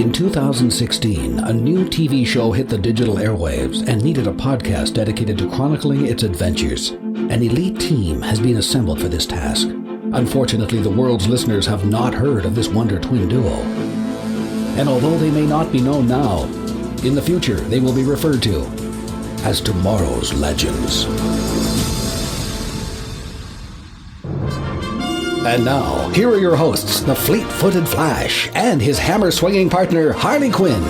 In 2016, a new TV show hit the digital airwaves and needed a podcast dedicated to chronicling its adventures. An elite team has been assembled for this task. Unfortunately, the world's listeners have not heard of this wonder twin duo. And although they may not be known now, in the future they will be referred to as tomorrow's legends. And now, here are your hosts, the fleet-footed Flash and his hammer-swinging partner, Harley Quinn.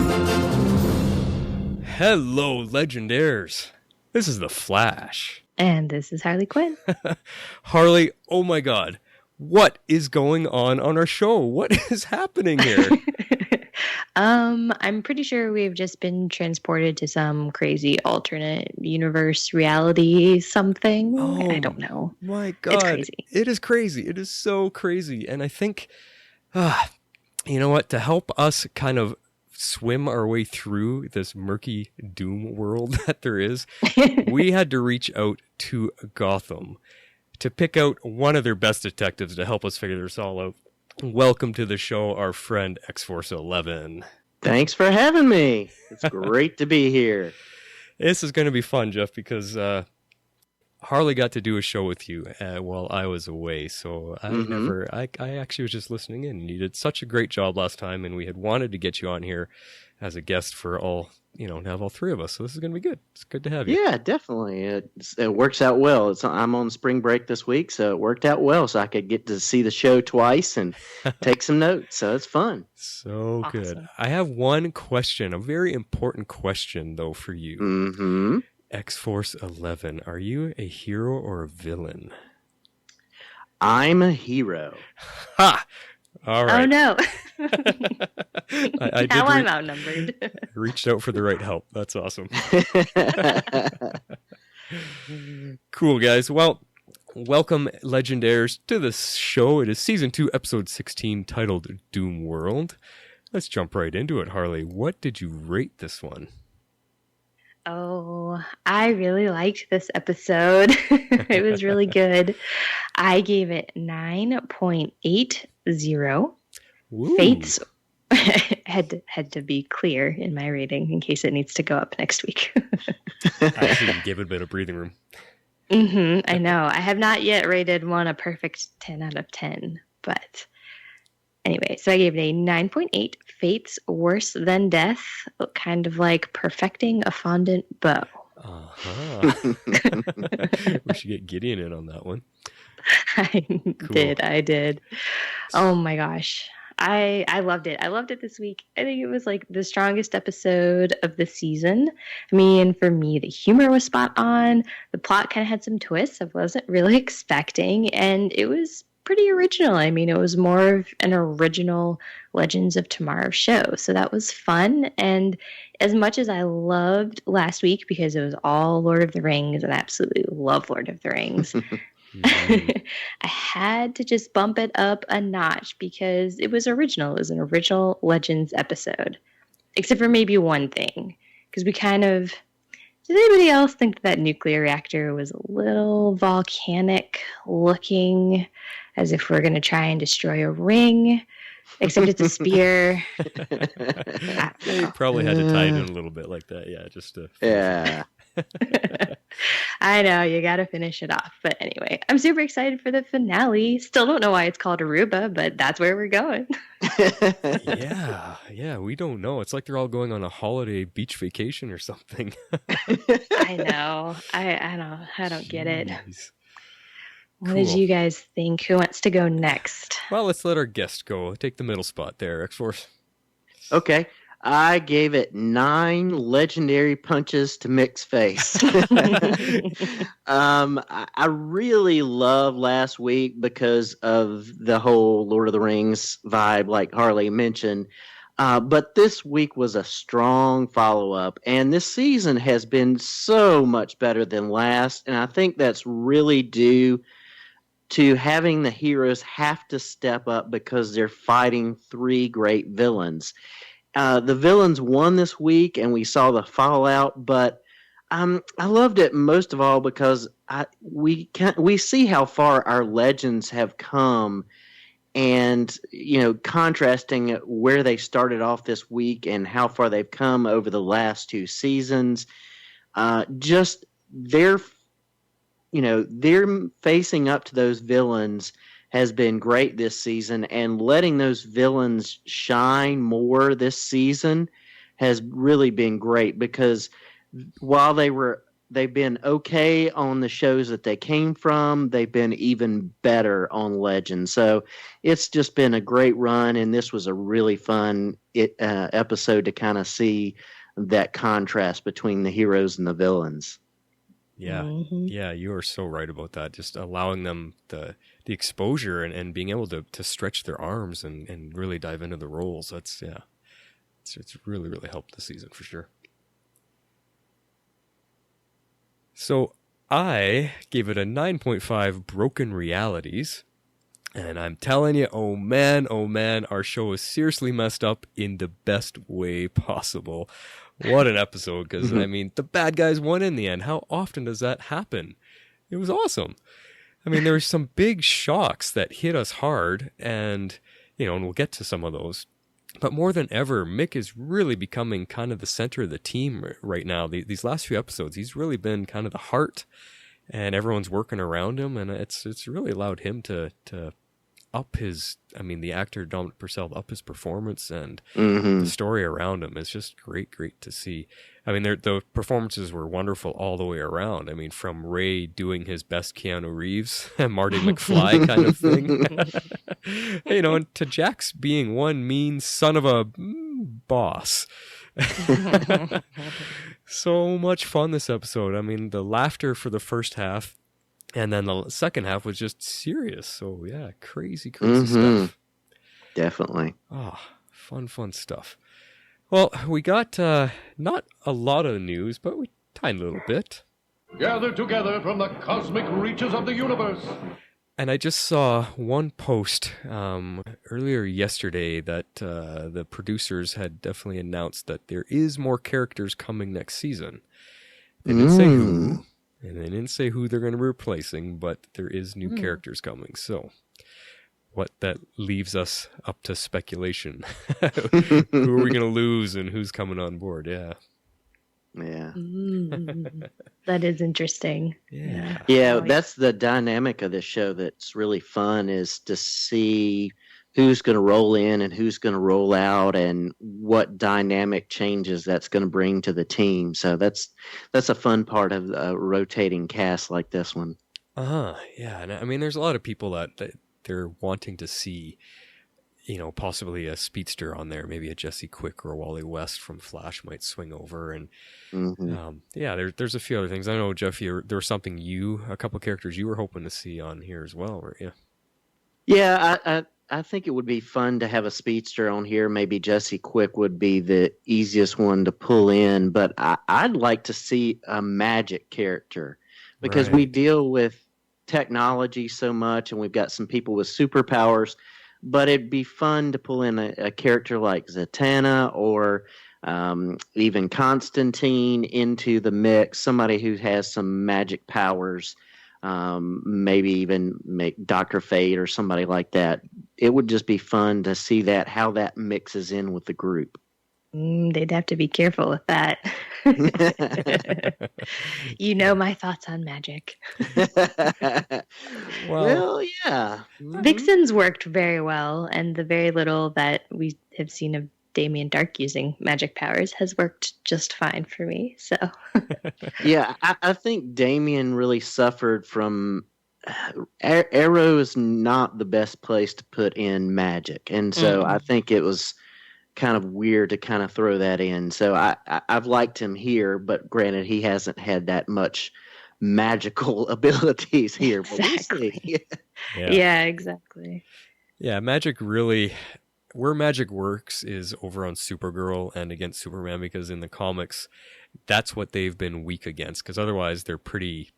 Hello, Legendaires. This is the Flash. And this is Harley Quinn. Harley, oh my god. What is going on our show? What is happening here? I'm pretty sure we've just been transported to some crazy alternate universe reality something. Oh, I don't know. My god. It's crazy. It is crazy. It is so crazy. And I think, you know what? To help us kind of swim our way through this murky doom world that there is, we had to reach out to Gotham to pick out one of their best detectives to help us figure this all out. Welcome to the show, our friend X-Force 11. Thanks for having me. It's great to be here. This is going to be fun, Jeff, because Harley got to do a show with you while I was away. So I actually was just listening in. You did such a great job last time, and we had wanted to get you on here as a guest for all, to have all three of us. So this is going to be good. It's good to have you. Yeah, definitely. It works out well. I'm on spring break this week, so it worked out well. So I could get to see the show twice and take some notes. So it's fun. So Awesome. Good. I have one question, a very important question, though, for you. Mm-hmm. X-Force 11, are you a hero or a villain? I'm a hero. Ha! All right. Oh, no. I now I'm outnumbered. reached out for the right help. That's awesome. Cool, guys. Well, welcome, Legendaires, to the show. It is Season 2, Episode 16, titled Doomworld. Let's jump right into it, Harley. What did you rate this one? Oh, I really liked this episode. It was really good. I gave it 9.80. Ooh. Faiths had to be clear in my rating in case it needs to go up next week. I actually gave it a bit of breathing room. I know. I have not yet rated one a perfect 10 out of 10, but anyway, so I gave it a 9.8. Faiths worse than death, kind of like perfecting a fondant bow. Uh-huh. We should get Gideon in on that one. I did. Oh my gosh. I loved it. I loved it this week. I think it was like the strongest episode of the season. I mean, for me, the humor was spot on. The plot kind of had some twists I wasn't really expecting, and it was pretty original. I mean, it was more of an original Legends of Tomorrow show. So that was fun. And as much as I loved last week because it was all Lord of the Rings, and I absolutely love Lord of the Rings, I had to just bump it up a notch because it was original. It was an original Legends episode. Except for maybe one thing. Because we kind of... Did anybody else think that nuclear reactor was a little volcanic looking, as if we're going to try and destroy a ring? Except it's a spear. You probably had to tie it in a little bit like that. Yeah, just to... Yeah. I know, you got to finish it off. But anyway, I'm super excited for the finale. Still don't know why it's called Aruba, but that's where we're going. Yeah, we don't know. It's like they're all going on a holiday beach vacation or something. I know. I don't get it. Jeez. What did you guys think? Who wants to go next? Well, let's let our guest go. Take the middle spot there, X-Force. Okay. I gave it 9 legendary punches to Mick's face. I really loved last week because of the whole Lord of the Rings vibe, like Harley mentioned. But this week was a strong follow-up, and this season has been so much better than last, and I think that's really due to having the heroes have to step up because they're fighting 3 great villains. The villains won this week, and we saw the fallout, but I loved it most of all because we see how far our legends have come and contrasting where they started off this week and how far they've come over the last 2 seasons. Just their facing up to those villains has been great this season, and letting those villains shine more this season has really been great, because while they've been okay on the shows that they came from, they've been even better on Legends. So it's just been a great run, and this was a really fun episode to kind of see that contrast between the heroes and the villains. Yeah, yeah, you are so right about that. Just allowing them the exposure and being able to stretch their arms and really dive into the roles. It's really, really helped the season for sure. So I gave it a 9.5 broken realities. And I'm telling you, oh man, our show is seriously messed up in the best way possible. What an episode, because, I mean, the bad guys won in the end. How often does that happen? It was awesome. I mean, there were some big shocks that hit us hard, and we'll get to some of those. But more than ever, Mick is really becoming kind of the center of the team right now. These last few episodes, he's really been kind of the heart, and everyone's working around him, and it's really allowed him to up his, the actor Dominic Purcell, up his performance, and the story around him is just great to see. I mean, the performances were wonderful all the way around. I mean, from Ray doing his best Keanu Reeves, Marty McFly kind of thing, and to Jax being one mean son of a boss. So much fun this episode. I mean, the laughter for the first half, and then the second half was just serious. So yeah, crazy stuff. Definitely. Oh, fun stuff. Well, we got not a lot of news, but we tiny little bit. Gathered together from the cosmic reaches of the universe. And I just saw one post earlier yesterday that the producers had definitely announced that there is more characters coming next season. They didn't say who, and they didn't say who they're going to be replacing, but there is new characters coming. So what that leaves us up to speculation. Who are we going to lose and who's coming on board? Yeah. Yeah. That is interesting. Yeah, that's the dynamic of this show that's really fun, is to see who's going to roll in and who's going to roll out, and what dynamic changes that's going to bring to the team. So that's a fun part of a rotating cast like this one. Yeah. And I mean, there's a lot of people that they're wanting to see, possibly a speedster on there, maybe a Jesse Quick or a Wally West from Flash might swing over. And there's a few other things. I know, Jeff, there was something a couple of characters you were hoping to see on here as well, weren't you? Yeah, I think it would be fun to have a speedster on here. Maybe Jesse Quick would be the easiest one to pull in, but I'd like to see a magic character, because we deal with technology so much, and we've got some people with superpowers, but it'd be fun to pull in a character like Zatanna or even Constantine into the mix, somebody who has some magic powers, maybe even make Dr. Fate or somebody like that. It would just be fun to see how that mixes in with the group. They'd have to be careful with that. My thoughts on magic. Well, yeah. Vixen's worked very well, and the very little that we have seen of Damien Darhk using magic powers has worked just fine for me. So, yeah, I think Damien really suffered from Arrow is not the best place to put in magic, and so I think it was kind of weird to kind of throw that in. So I've liked him here, but granted, he hasn't had that much magical abilities here. Exactly. But we'll see. Yeah, exactly. Yeah, magic really, where magic works is over on Supergirl and against Superman, because in the comics, that's what they've been weak against, because otherwise they're pretty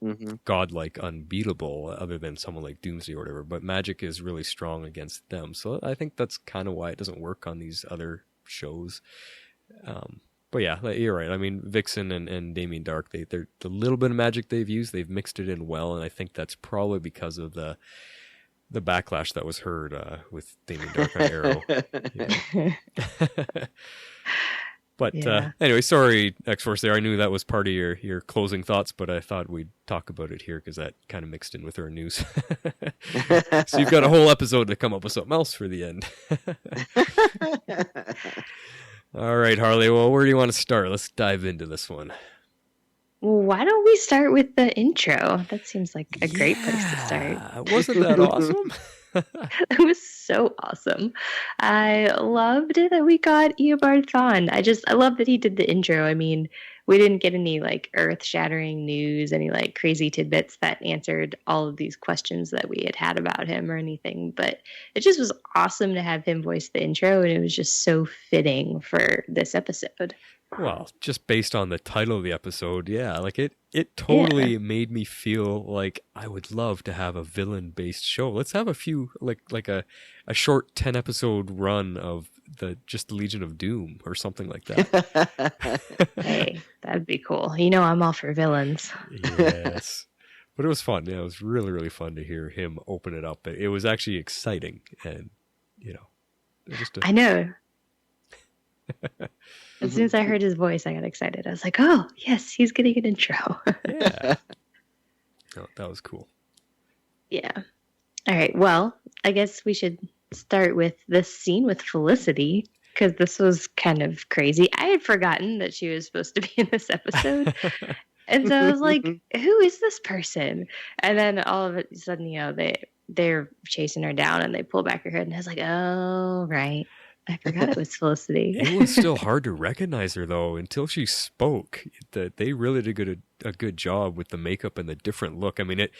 godlike, unbeatable, other than someone like Doomsday or whatever. But magic is really strong against them. So I think that's kind of why it doesn't work on these other shows. But yeah, you're right. I mean, Vixen and Damien Darhk, they're the little bit of magic they've used, they've mixed it in well, and I think that's probably because of the the backlash that was heard with Damien Darhk on Arrow. But anyway, sorry, X-Force there. I knew that was part of your closing thoughts, but I thought we'd talk about it here because that kind of mixed in with our news. So you've got a whole episode to come up with something else for the end. All right, Harley. Well, where do you want to start? Let's dive into this one. Why don't we start with the intro? That seems like a great place to start. Wasn't that awesome? It was so awesome. I loved it that we got Eobard Thawne. I love that he did the intro. I mean, we didn't get any like earth-shattering news, any like crazy tidbits that answered all of these questions that we had about him or anything. But it just was awesome to have him voice the intro, and it was just so fitting for this episode. Well, just based on the title of the episode, yeah, like it totally made me feel like I would love to have a villain-based show. Let's have a few, like a short 10-episode run of the Legion of Doom or something like that. Hey, that'd be cool. You know, I'm all for villains. Yes. But it was fun. Yeah, it was really, really fun to hear him open it up. It was actually exciting. And, I know. As soon as I heard his voice, I got excited. I was like, oh, yes, he's getting an intro. Yeah. Oh, that was cool. Yeah. All right. Well, I guess we should start with this scene with Felicity, because this was kind of crazy. I had forgotten that she was supposed to be in this episode. And so I was like, who is this person? And then all of a sudden, they're chasing her down and they pull back her head. And I was like, oh, right. I forgot it was Felicity. It was still hard to recognize her, though, until she spoke. They really did a good job with the makeup and the different look. I mean, it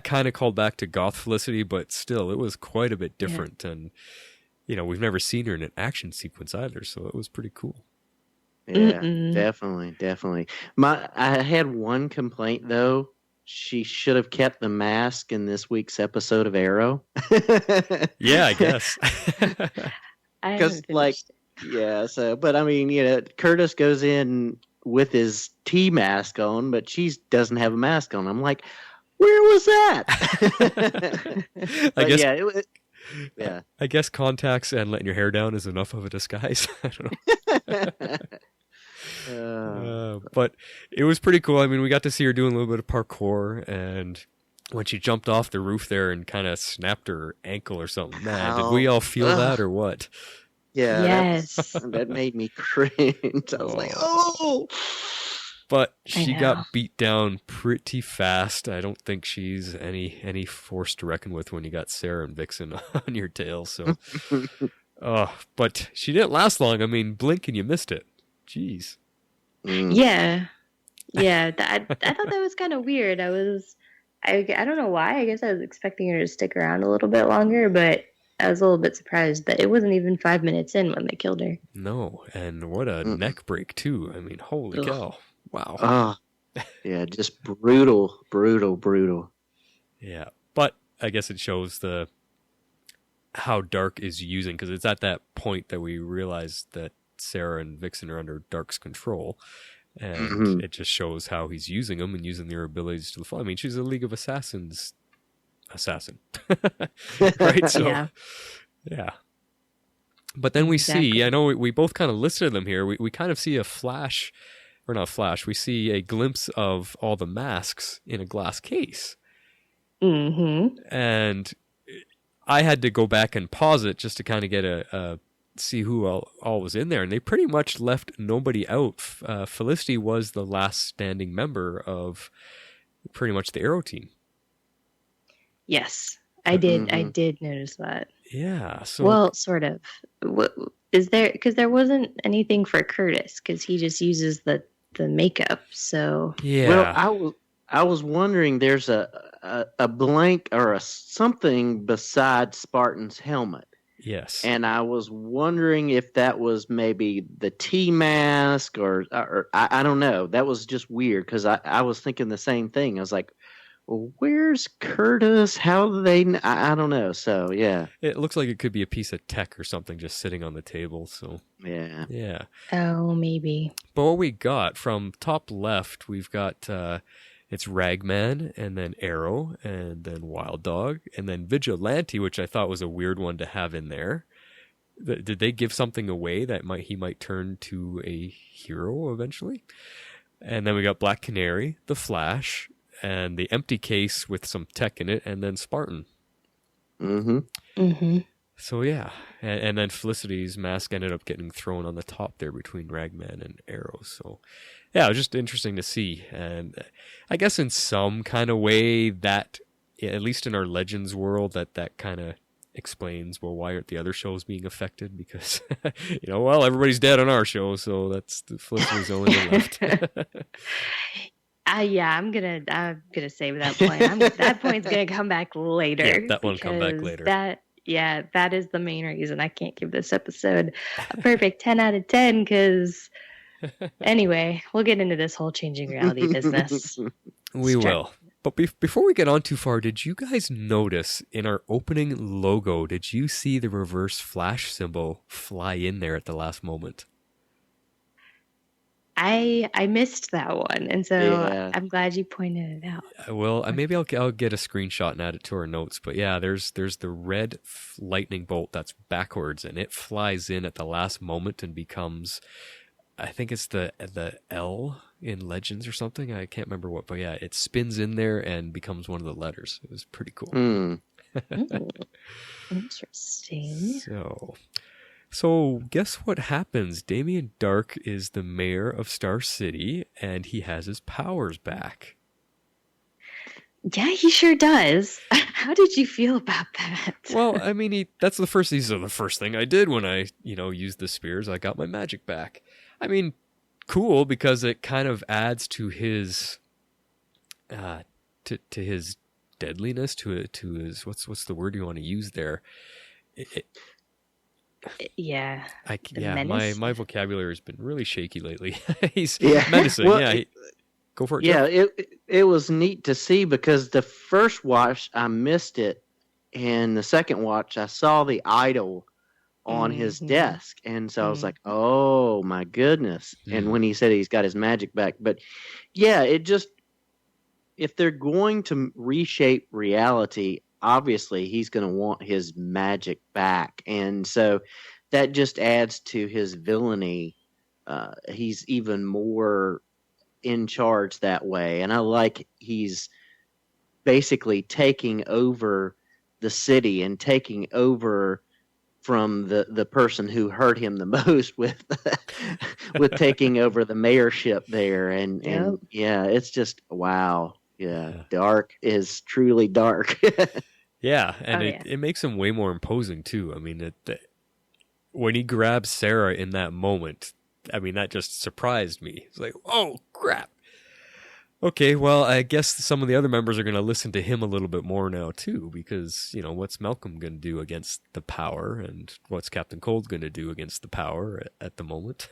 kind of called back to goth Felicity, but still, it was quite a bit different. Yeah. And, we've never seen her in an action sequence either, so it was pretty cool. Yeah, definitely. I had one complaint, though. She should have kept the mask in this week's episode of Arrow. Yeah, I guess. Because, but I mean, Curtis goes in with his T mask on, but she doesn't have a mask on. I'm like, where was that? I guess, I guess contacts and letting your hair down is enough of a disguise. I don't know. But it was pretty cool. I mean, we got to see her doing a little bit of parkour, and when she jumped off the roof there and kind of snapped her ankle or something. Man, did we all feel that or what? Yeah. Yes. That made me cringe. I was like, oh. But she got beat down pretty fast. I don't think she's any force to reckon with when you got Sarah and Vixen on your tail. So, but she didn't last long. I mean, blink and you missed it. Jeez. Yeah. I thought that was kind of weird. I don't know why. I guess I was expecting her to stick around a little bit longer, but I was a little bit surprised that it wasn't even 5 minutes in when they killed her. No, and what a neck break, too. I mean, holy cow. Wow. Yeah, just brutal. Yeah, but I guess it shows how Darhk is using, because it's at that point that we realize that Sarah and Vixen are under Dark's control. And it just shows how he's using them and using their abilities to the full. I mean, she's a League of Assassins assassin. Right? So, yeah. But then we see, I know we both kind of listed them here. We kind of see we see a glimpse of all the masks in a glass case. Mm-hmm. And I had to go back and pause it just to kind of get see who all was in there, and they pretty much left nobody out. Felicity was the last standing member of pretty much the Arrow team. Yes, I did. I did notice that. Yeah. So, well, sort of. What is there? Because there wasn't anything for Curtis, because he just uses the makeup. So yeah. Well, I was wondering. There's a blank or something beside Spartan's helmet. Yes. And I was wondering if that was maybe the T mask or I don't know. That was just weird because I was thinking the same thing. I was like, well, where's Curtis? How do they? I don't know. So, yeah. It looks like it could be a piece of tech or something just sitting on the table. So, yeah. Yeah. Oh, maybe. But what we got from top left, we've got It's Ragman, and then Arrow, and then Wild Dog, and then Vigilante, which I thought was a weird one to have in there. Did they give something away that he might turn to a hero eventually? And then we got Black Canary, the Flash, and the Empty Case with some tech in it, and then Spartan. So yeah, and then Felicity's mask ended up getting thrown on the top there between Ragman and Arrow. So yeah, it was just interesting to see. And I guess in some kind of way that, at least in our Legends world, that kind of explains, well, why aren't the other shows being affected? Because, well, everybody's dead on our show, so that's the Felicity's the only one left. Yeah, I'm gonna save that point. That point's gonna come back later. Yeah, that one come back later. That is the main reason I can't give this episode a perfect 10 out of 10, because anyway, we'll get into this whole changing reality business. We will. But before we get on too far, did you guys notice in our opening logo, did you see the reverse flash symbol fly in there at the last moment? I missed that one, and so I'm glad you pointed it out. Well, maybe I'll get a screenshot and add it to our notes. But yeah, there's the red lightning bolt that's backwards, and it flies in at the last moment and becomes, I think it's the L in Legends or something. I can't remember what, but yeah, it spins in there and becomes one of the letters. It was pretty cool. Interesting. So guess what happens? Damien Darhk is the mayor of Star City, and he has his powers back. Yeah, he sure does. How did you feel about that? Well, I mean, that's the first thing I did when I, used the spears. I got my magic back. I mean, cool, because it kind of adds to his, to his deadliness, to his, what's the word you want to use there? My vocabulary has been really shaky lately. He's menacing. Well, go for it. Yeah, it was neat to see, because the first watch I missed it, and the second watch I saw the idol on his desk, and so I was like, "Oh my goodness!" And when he said he's got his magic back, but yeah, it just, if they're going to reshape reality, obviously he's going to want his magic back, and so that just adds to his villainy. He's even more in charge that way, and I like he's basically taking over the city and taking over from the person who hurt him the most with taking over the mayorship there, and yeah, it's just wow. Yeah, Dark is truly dark. Yeah, and it makes him way more imposing too. I mean, when he grabs Sarah in that moment, I mean, that just surprised me. It's like, oh crap. Okay, well, I guess some of the other members are going to listen to him a little bit more now too, because what's Malcolm going to do against the power, and what's Captain Cold going to do against the power at the moment?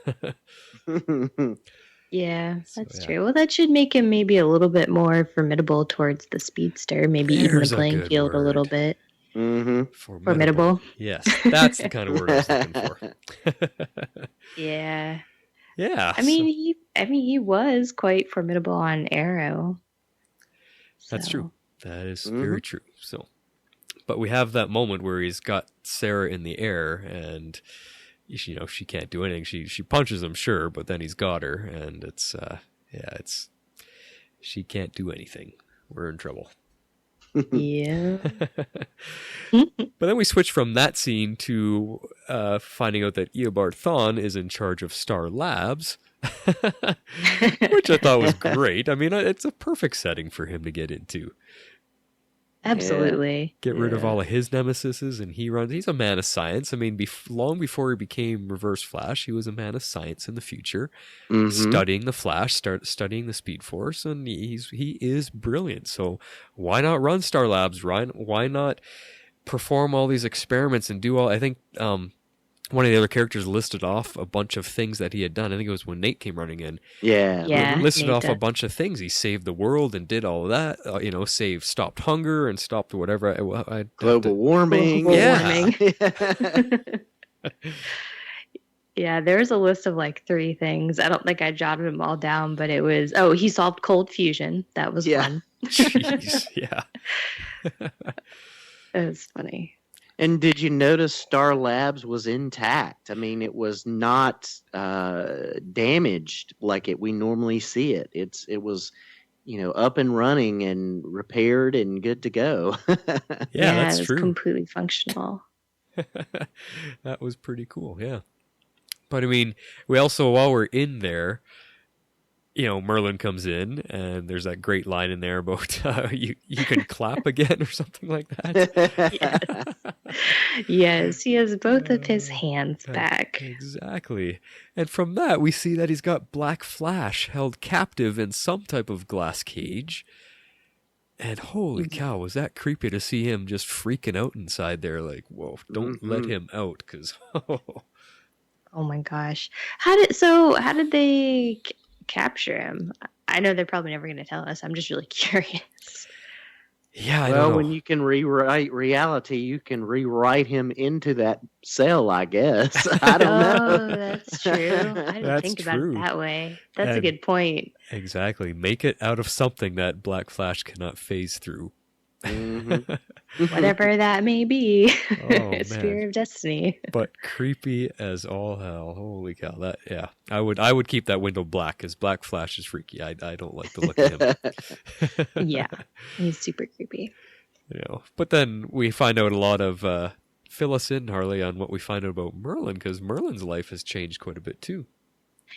Yeah, that's true. Well, that should make him maybe a little bit more formidable towards the speedster, maybe even the playing field a little bit. Formidable. Yes, that's the kind of word I was looking for. Yeah. Yeah. I mean, he was quite formidable on Arrow. That's true. That is very true. So, but we have that moment where he's got Sarah in the air, and she can't do anything. She punches him, sure, but then he's got her, and it's she can't do anything. We're in trouble. Yeah. But then we switch from that scene to finding out that Eobard Thawne is in charge of Star Labs, which I thought was great. I mean, it's a perfect setting for him to get into. Absolutely. Get rid of all of his nemesises, and he's a man of science. I mean, long before he became Reverse Flash, he was a man of science in the future, studying the Flash, studying the Speed Force, and he is brilliant. So why not run Star Labs? Why not perform all these experiments and do all? I think one of the other characters listed off a bunch of things that he had done. I think it was when Nate came running in. Yeah. Listed Nate off did. a bunch of things. He saved the world and did all of that. Stopped hunger and stopped whatever. Global warming. Global warming. Yeah, there's a list of like 3 things. I don't think I jotted them all down, but it was, he solved cold fusion. That was fun. Jeez, yeah. It was funny. And did you notice Star Labs was intact? I mean, it was not damaged like we normally see it. It was, up and running and repaired and good to go. Yeah, that's it was true. Completely functional. That was pretty cool, yeah. But I mean, we also, while we're in there, Merlin comes in, and there's that great line in there about you can clap again or something like that. Yes, he has both of his hands back. Exactly. And from that, we see that he's got Black Flash held captive in some type of glass cage. And holy cow, was that creepy to see him just freaking out inside there, like, whoa, don't let him out, because... Oh my gosh. How did they capture him? I know they're probably never going to tell us. I'm just really curious. Yeah, I don't know. When you can rewrite reality, you can rewrite him into that cell, I guess. I don't know. Oh, that's true. I didn't think about it that way. That's a good point. Exactly. Make it out of something that Black Flash cannot phase through. Whatever that may be. Oh, Spear of Destiny. But creepy as all hell. Holy cow. I would keep that window black, because Black Flash is freaky. I don't like the look of him. Yeah. He's super creepy. But then we find out a lot of fill us in, Harley, on what we find out about Merlin, because Merlin's life has changed quite a bit too.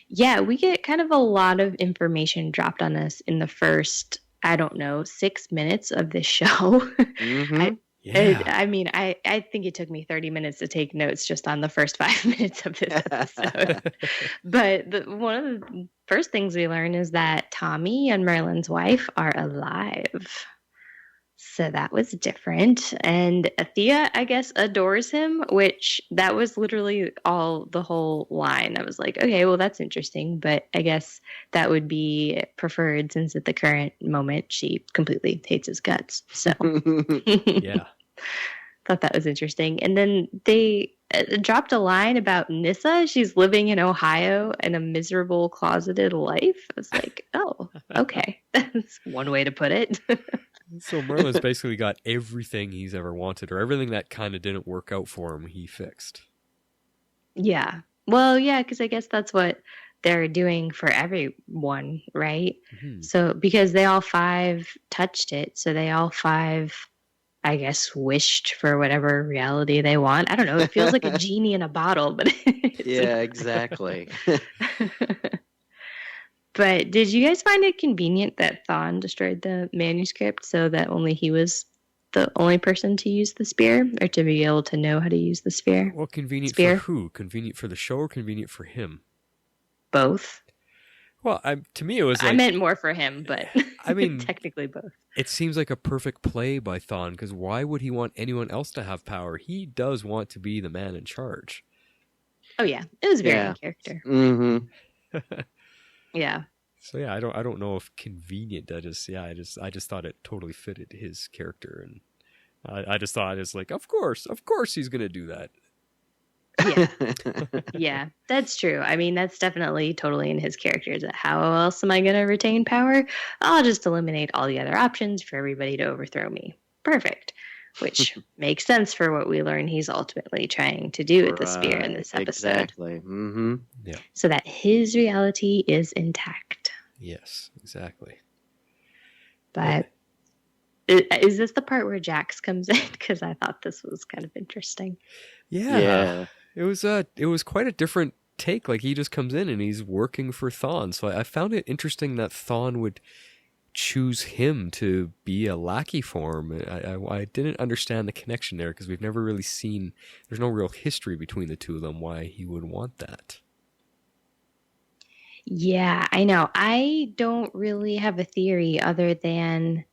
Yeah, we get kind of a lot of information dropped on us in the first, 6 minutes of this show. Mm-hmm. I think it took me 30 minutes to take notes just on the first 5 minutes of this episode. But one of the first things we learn is that Tommy and Merlin's wife are alive. So that was different. And Thea, I guess, adores him, which that was literally the whole line. I was like, okay, well, that's interesting. But I guess that would be preferred, since at the current moment, she completely hates his guts. So Yeah. Thought that was interesting. And then they dropped a line about Nyssa. She's living in Ohio in a miserable, closeted life. I was like, oh, okay. That's one way to put it. So Merlin's basically got everything he's ever wanted, or everything that kind of didn't work out for him, he fixed. Yeah. Well, yeah, because I guess that's what they're doing for everyone, right? Mm-hmm. So, because they all 5 touched it, so they all 5, I guess, wished for whatever reality they want. I don't know. It feels like a genie in a bottle, but yeah, exactly. But did you guys find it convenient that Thawne destroyed the manuscript so that only he was the only person to use the spear, or to be able to know how to use the spear? Well, convenient for who? Convenient for the show, or convenient for him? Both. Well, to me, it was like... I meant more for him, but I mean, technically both. It seems like a perfect play by Thawne, because why would he want anyone else to have power? He does want to be the man in charge. Oh, yeah. It was very in character. Mm-hmm. Yeah. So yeah, I don't know if convenient. I just thought it totally fitted his character, and I just thought it's like, of course he's gonna do that. Yeah. Yeah, that's true. I mean, that's definitely totally in his character. That how else am I gonna retain power? I'll just eliminate all the other options for everybody to overthrow me. Perfect. Which makes sense for what we learn he's ultimately trying to do with the spear in this episode. Exactly. Mm-hmm. Yeah. So that his reality is intact. Yes, exactly. But is this the part where Jax comes in? Because I thought this was kind of interesting. Yeah. It was quite a different take. Like, he just comes in and he's working for Thawne. So I found it interesting that Thawne would choose him to be a lackey for him. I didn't understand the connection there, because we've never really seen, there's no real history between the two of them, why he would want that. Yeah, I know. I don't really have a theory other than,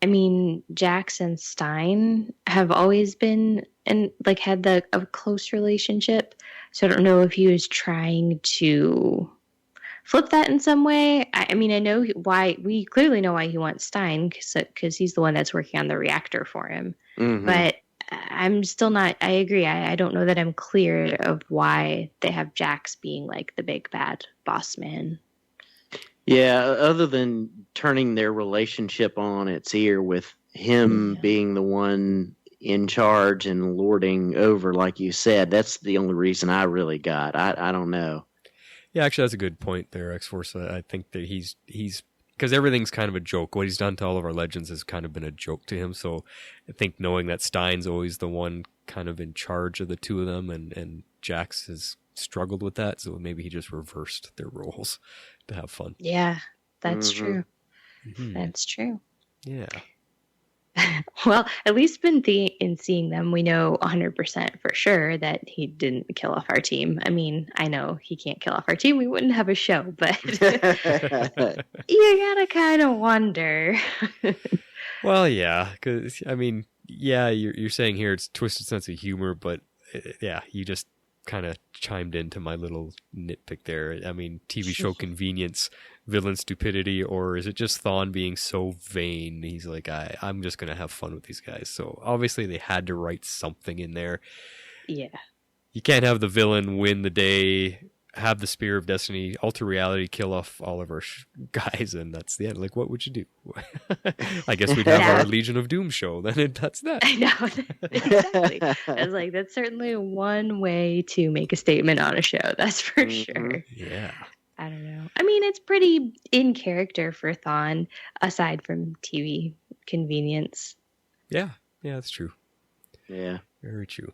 I mean, Jax and Stein have always been and like had a close relationship. So I don't know if he was trying to flip that in some way. I mean, I know why. We clearly know why he wants Stein, because he's the one that's working on the reactor for him. Mm-hmm. But I'm still not, I agree. I don't know that I'm clear of why they have Jax being like the big bad boss man. Yeah, other than turning their relationship on its ear with him being the one in charge and lording over, like you said, that's the only reason I really got. I don't know. Yeah, actually, that's a good point there, X-Force. I think that he's because everything's kind of a joke. What he's done to all of our legends has kind of been a joke to him. So I think knowing that Stein's always the one kind of in charge of the two of them, and Jax has struggled with that, so maybe he just reversed their roles to have fun. Yeah, that's true. Mm-hmm. That's true. Yeah. Well, at least in seeing them, we know 100% for sure that he didn't kill off our team. I mean, I know he can't kill off our team. We wouldn't have a show, but you gotta kind of wonder. Well, yeah, because, I mean, yeah, you're saying here it's twisted sense of humor, but yeah, you just kind of chimed into my little nitpick there. I mean, TV show convenience, villain stupidity, or is it just Thawne being so vain? He's like, I'm just going to have fun with these guys. So obviously they had to write something in there. Yeah. You can't have the villain win the day, have the Spear of Destiny, alter reality, kill off all of our guys, and that's the end. Like, what would you do? I guess we'd have our Legion of Doom show. Then that's that. I know. Exactly. I was like, that's certainly one way to make a statement on a show. That's for sure. Yeah. I don't know. I mean, it's pretty in character for Thawne, aside from TV convenience. Yeah. Yeah, that's true. Yeah. Very true.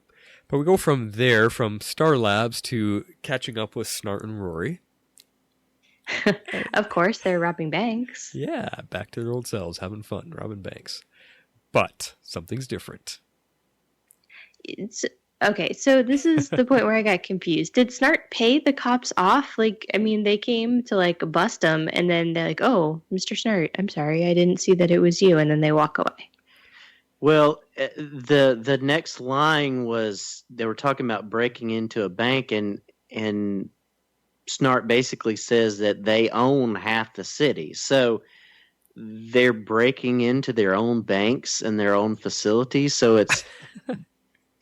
But we go from there, from Star Labs to catching up with Snart and Rory. Of course, they're robbing banks. Yeah, back to their old selves, having fun, robbing banks. But something's different. Okay, so this is the point where I got confused. Did Snart pay the cops off? Like, I mean, they came to, like, bust him, and then they're like, oh, Mr. Snart, I'm sorry, I didn't see that it was you, and then they walk away. Well, the next line was they were talking about breaking into a bank, and Snart basically says that they own half the city. So they're breaking into their own banks and their own facilities. So it's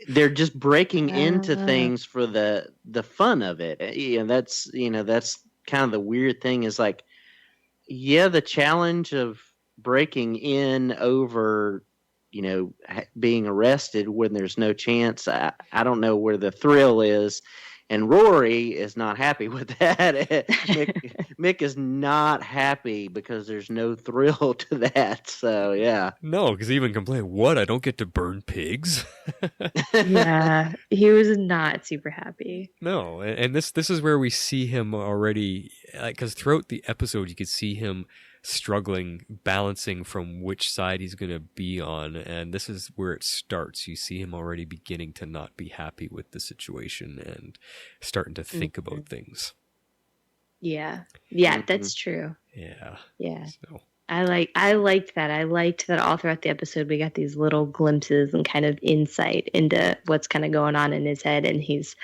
they're just breaking into things for the fun of it. And that's kind of the weird thing is like, yeah, the challenge of breaking in over being arrested when there's no chance. I don't know where the thrill is. And Rory is not happy with that. Mick is not happy because there's no thrill to that. So, yeah. No, because he even complained, what, I don't get to burn pigs? Yeah, he was not super happy. No, and this is where we see him already, because throughout the episode you could see him struggling, balancing from which side he's going to be on, and this is where it starts. You see him already beginning to not be happy with the situation and starting to think about things. Yeah, that's true. Yeah. So. I liked that. I liked that all throughout the episode we got these little glimpses and kind of insight into what's kind of going on in his head, and he's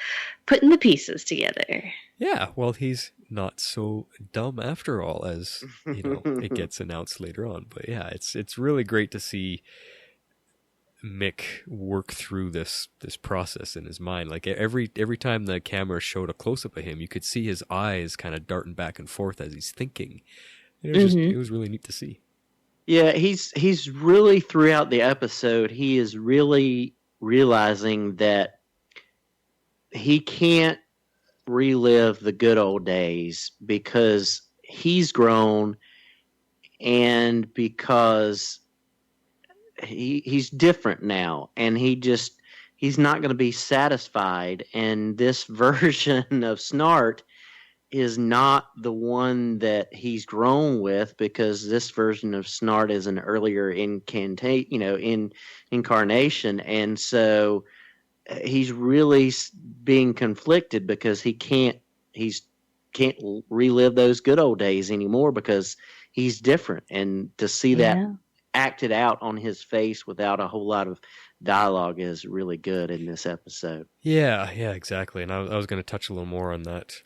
putting the pieces together. Yeah, well, he's not so dumb after all, as it gets announced later on. But yeah, it's really great to see Mick work through this process in his mind. Like every time the camera showed a close up of him, you could see his eyes kind of darting back and forth as he's thinking. It was really neat to see. Yeah, he's really throughout the episode, he is really realizing that he can't relive the good old days because he's grown and because he's different now, and he's not going to be satisfied, and this version of Snart is not the one that he's grown with, because this version of Snart is an earlier incarnation, and so he's really being conflicted because he can't relive those good old days anymore because he's different, and to see that acted out on his face without a whole lot of dialogue is really good in this episode. Yeah, exactly. And I was going to touch a little more on that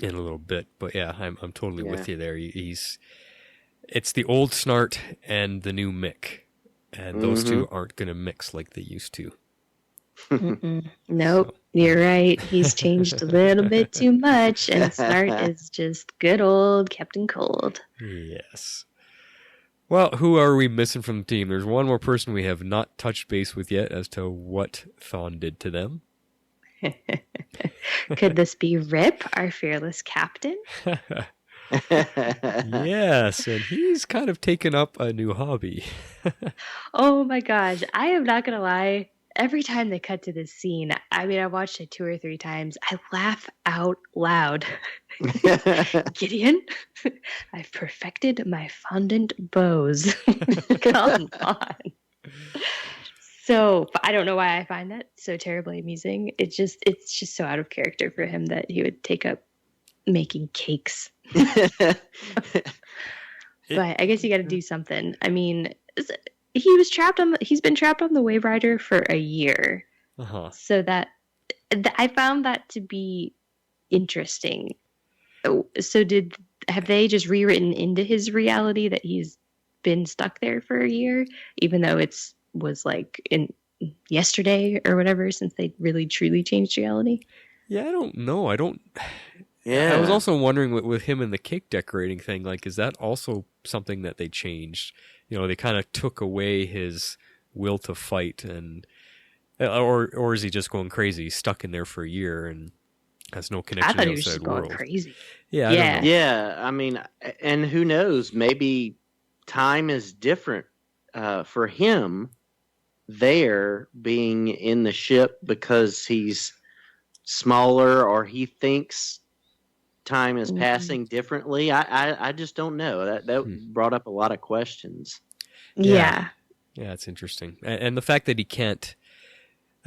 in a little bit, but yeah, I'm totally with you there. It's the old Snart and the new Mick, And those two aren't going to mix like they used to. Nope, you're right. He's changed a little bit too much, and Snart is just good old Captain Cold. Yes. Well, who are we missing from the team? There's one more person we have not touched base with yet as to what Thawne did to them. Could this be Rip, our fearless captain? Yes, and he's kind of taken up a new hobby. Oh my gosh, I am not going to lie. Every time they cut to this scene, I mean, I watched it 2 or 3 times. I laugh out loud. Gideon, I've perfected my fondant bows. Come on. So I don't know why I find that so terribly amusing. It's just so out of character for him that he would take up making cakes. But I guess you got to do something. I mean, he's been trapped on the Waverider for a year. So that I found that to be interesting. So have they just rewritten into his reality that he's been stuck there for a year, even though was like in yesterday or whatever, since they really truly changed reality? Yeah, I don't know. Yeah. I was also wondering with him and the cake decorating thing, like, is that also something that they changed? You know, they kind of took away his will to fight, and or is he just going crazy, stuck in there for a year and has no connection to the outside world? Going crazy. Yeah, I don't know. Yeah. I mean, and who knows? Maybe time is different for him there being in the ship because he's smaller, or he thinks time is passing differently. I just don't know. That brought up a lot of questions. Yeah, it's interesting, and the fact that he can't.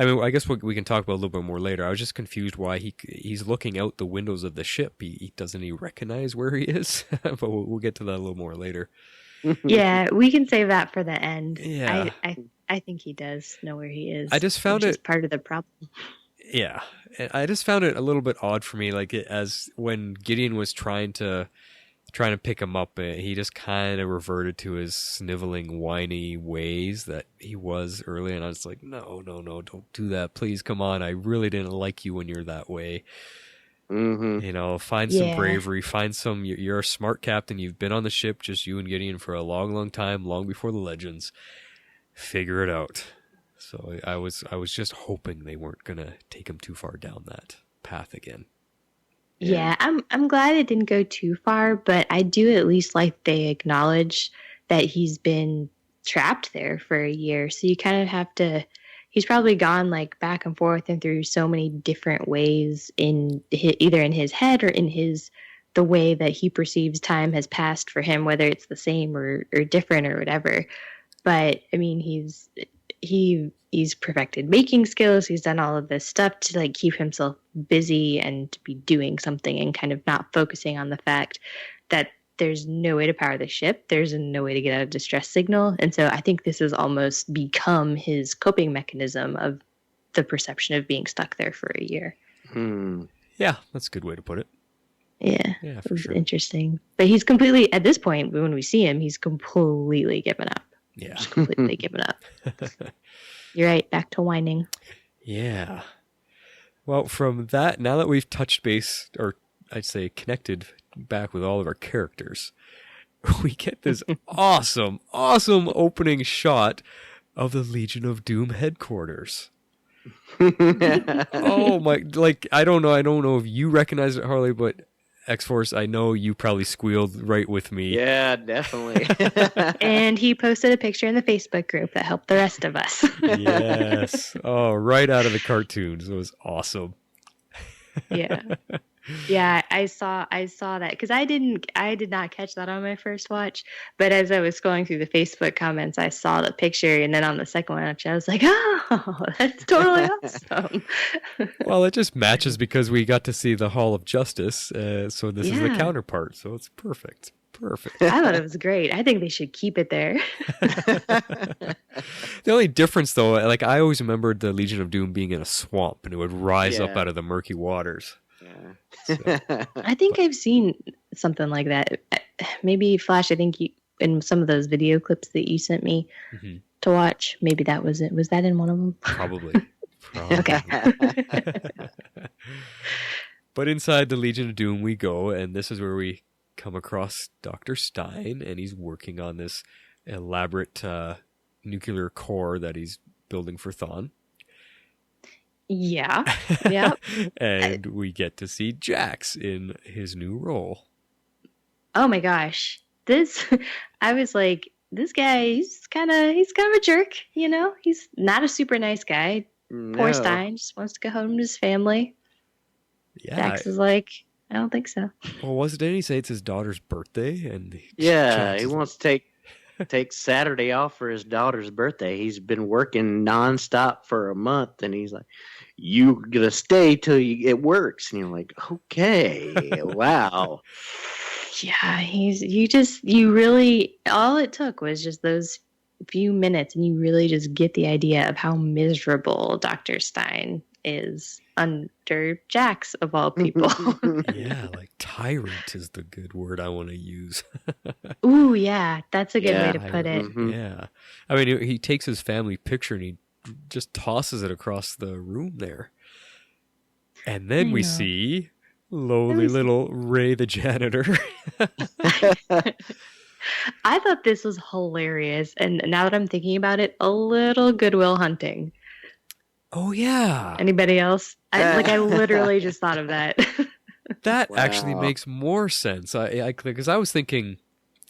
I mean, I guess we can talk about a little bit more later. I was just confused why he's looking out the windows of the ship. He doesn't he recognize where he is? But we'll get to that a little more later. Yeah, we can save that for the end. Yeah, I think he does know where he is. I just found it part of the problem. Yeah, I just found it a little bit odd for me, like as when Gideon was trying to pick him up, he just kind of reverted to his sniveling, whiny ways that he was earlier, and I was like, no, don't do that, please, come on, I really didn't like you when you're that way. You know, find some bravery, you're a smart captain, you've been on the ship, just you and Gideon for a long, long time, long before the legends. Figure it out. So I was just hoping they weren't gonna take him too far down that path again. Yeah, I'm glad it didn't go too far, but I do at least like they acknowledge that he's been trapped there for a year. So you kind of have to. He's probably gone like back and forth and through so many different ways either in his head or in the way that he perceives time has passed for him, whether it's the same or different or whatever. But I mean, he's perfected making skills. He's done all of this stuff to like keep himself busy and to be doing something and kind of not focusing on the fact that there's no way to power the ship. There's no way to get out a distress signal. And so I think this has almost become his coping mechanism of the perception of being stuck there for a year. Yeah, that's a good way to put it. Yeah, for sure. Interesting. But he's completely, at this point, when we see him, he's completely given up. Yeah. Just completely given up. You're right, back to whining. Yeah. Well, from that, now that we've touched base, or I'd say connected back with all of our characters, we get this awesome opening shot of the Legion of Doom headquarters. Oh my, like, I don't know if you recognize it, Harley, but X-Force, I know you probably squealed right with me. Yeah, definitely. And he posted a picture in the Facebook group that helped the rest of us. Yes. Oh, right out of the cartoons. It was awesome. Yeah, I saw that because I did not catch that on my first watch, but as I was scrolling through the Facebook comments, I saw the picture, and then on the second watch, I was like, oh, that's totally awesome. Well, it just matches because we got to see the Hall of Justice, so this is the counterpart, so it's perfect. I thought it was great. I think they should keep it there. The only difference, though, like I always remembered the Legion of Doom being in a swamp, and it would rise up out of the murky waters. Yeah. So, I think I've seen something like that. Maybe Flash, I think you, in some of those video clips that you sent me, to watch. Maybe that was it. Was that in one of them? Probably. Okay. But inside the Legion of Doom we go, and this is where we come across Dr. Stein, and he's working on this elaborate nuclear core that he's building for Thawne. Yeah. Yeah. And we get to see Jax in his new role. Oh my gosh. I was like, this guy, he's kind of a jerk, you know? He's not a super nice guy. No. Poor Stein just wants to go home to his family. Yeah. Jax is like, I don't think so. Well, didn't he say it's his daughter's birthday? And Yeah, he wants to take Saturday off for his daughter's birthday. He's been working nonstop for a month, and he's like, "You're gonna stay till it works." And you're like, "Okay, wow." Yeah, you really, all it took was just those few minutes, and you really just get the idea of how miserable Dr. Stein is under Jax, of all people. Yeah, like tyrant is the good word I want to use. Ooh, yeah, that's a good way to Tyrant. put it. Mhm. Yeah. I mean, he takes his family picture and he just tosses it across the room there. And then I we know. see lowly little Ray the janitor. I thought this was hilarious, and now that I'm thinking about it, a little Goodwill Hunting. Oh, yeah. Anybody else? I literally just thought of that. That actually Wow. makes more sense. Because I was thinking,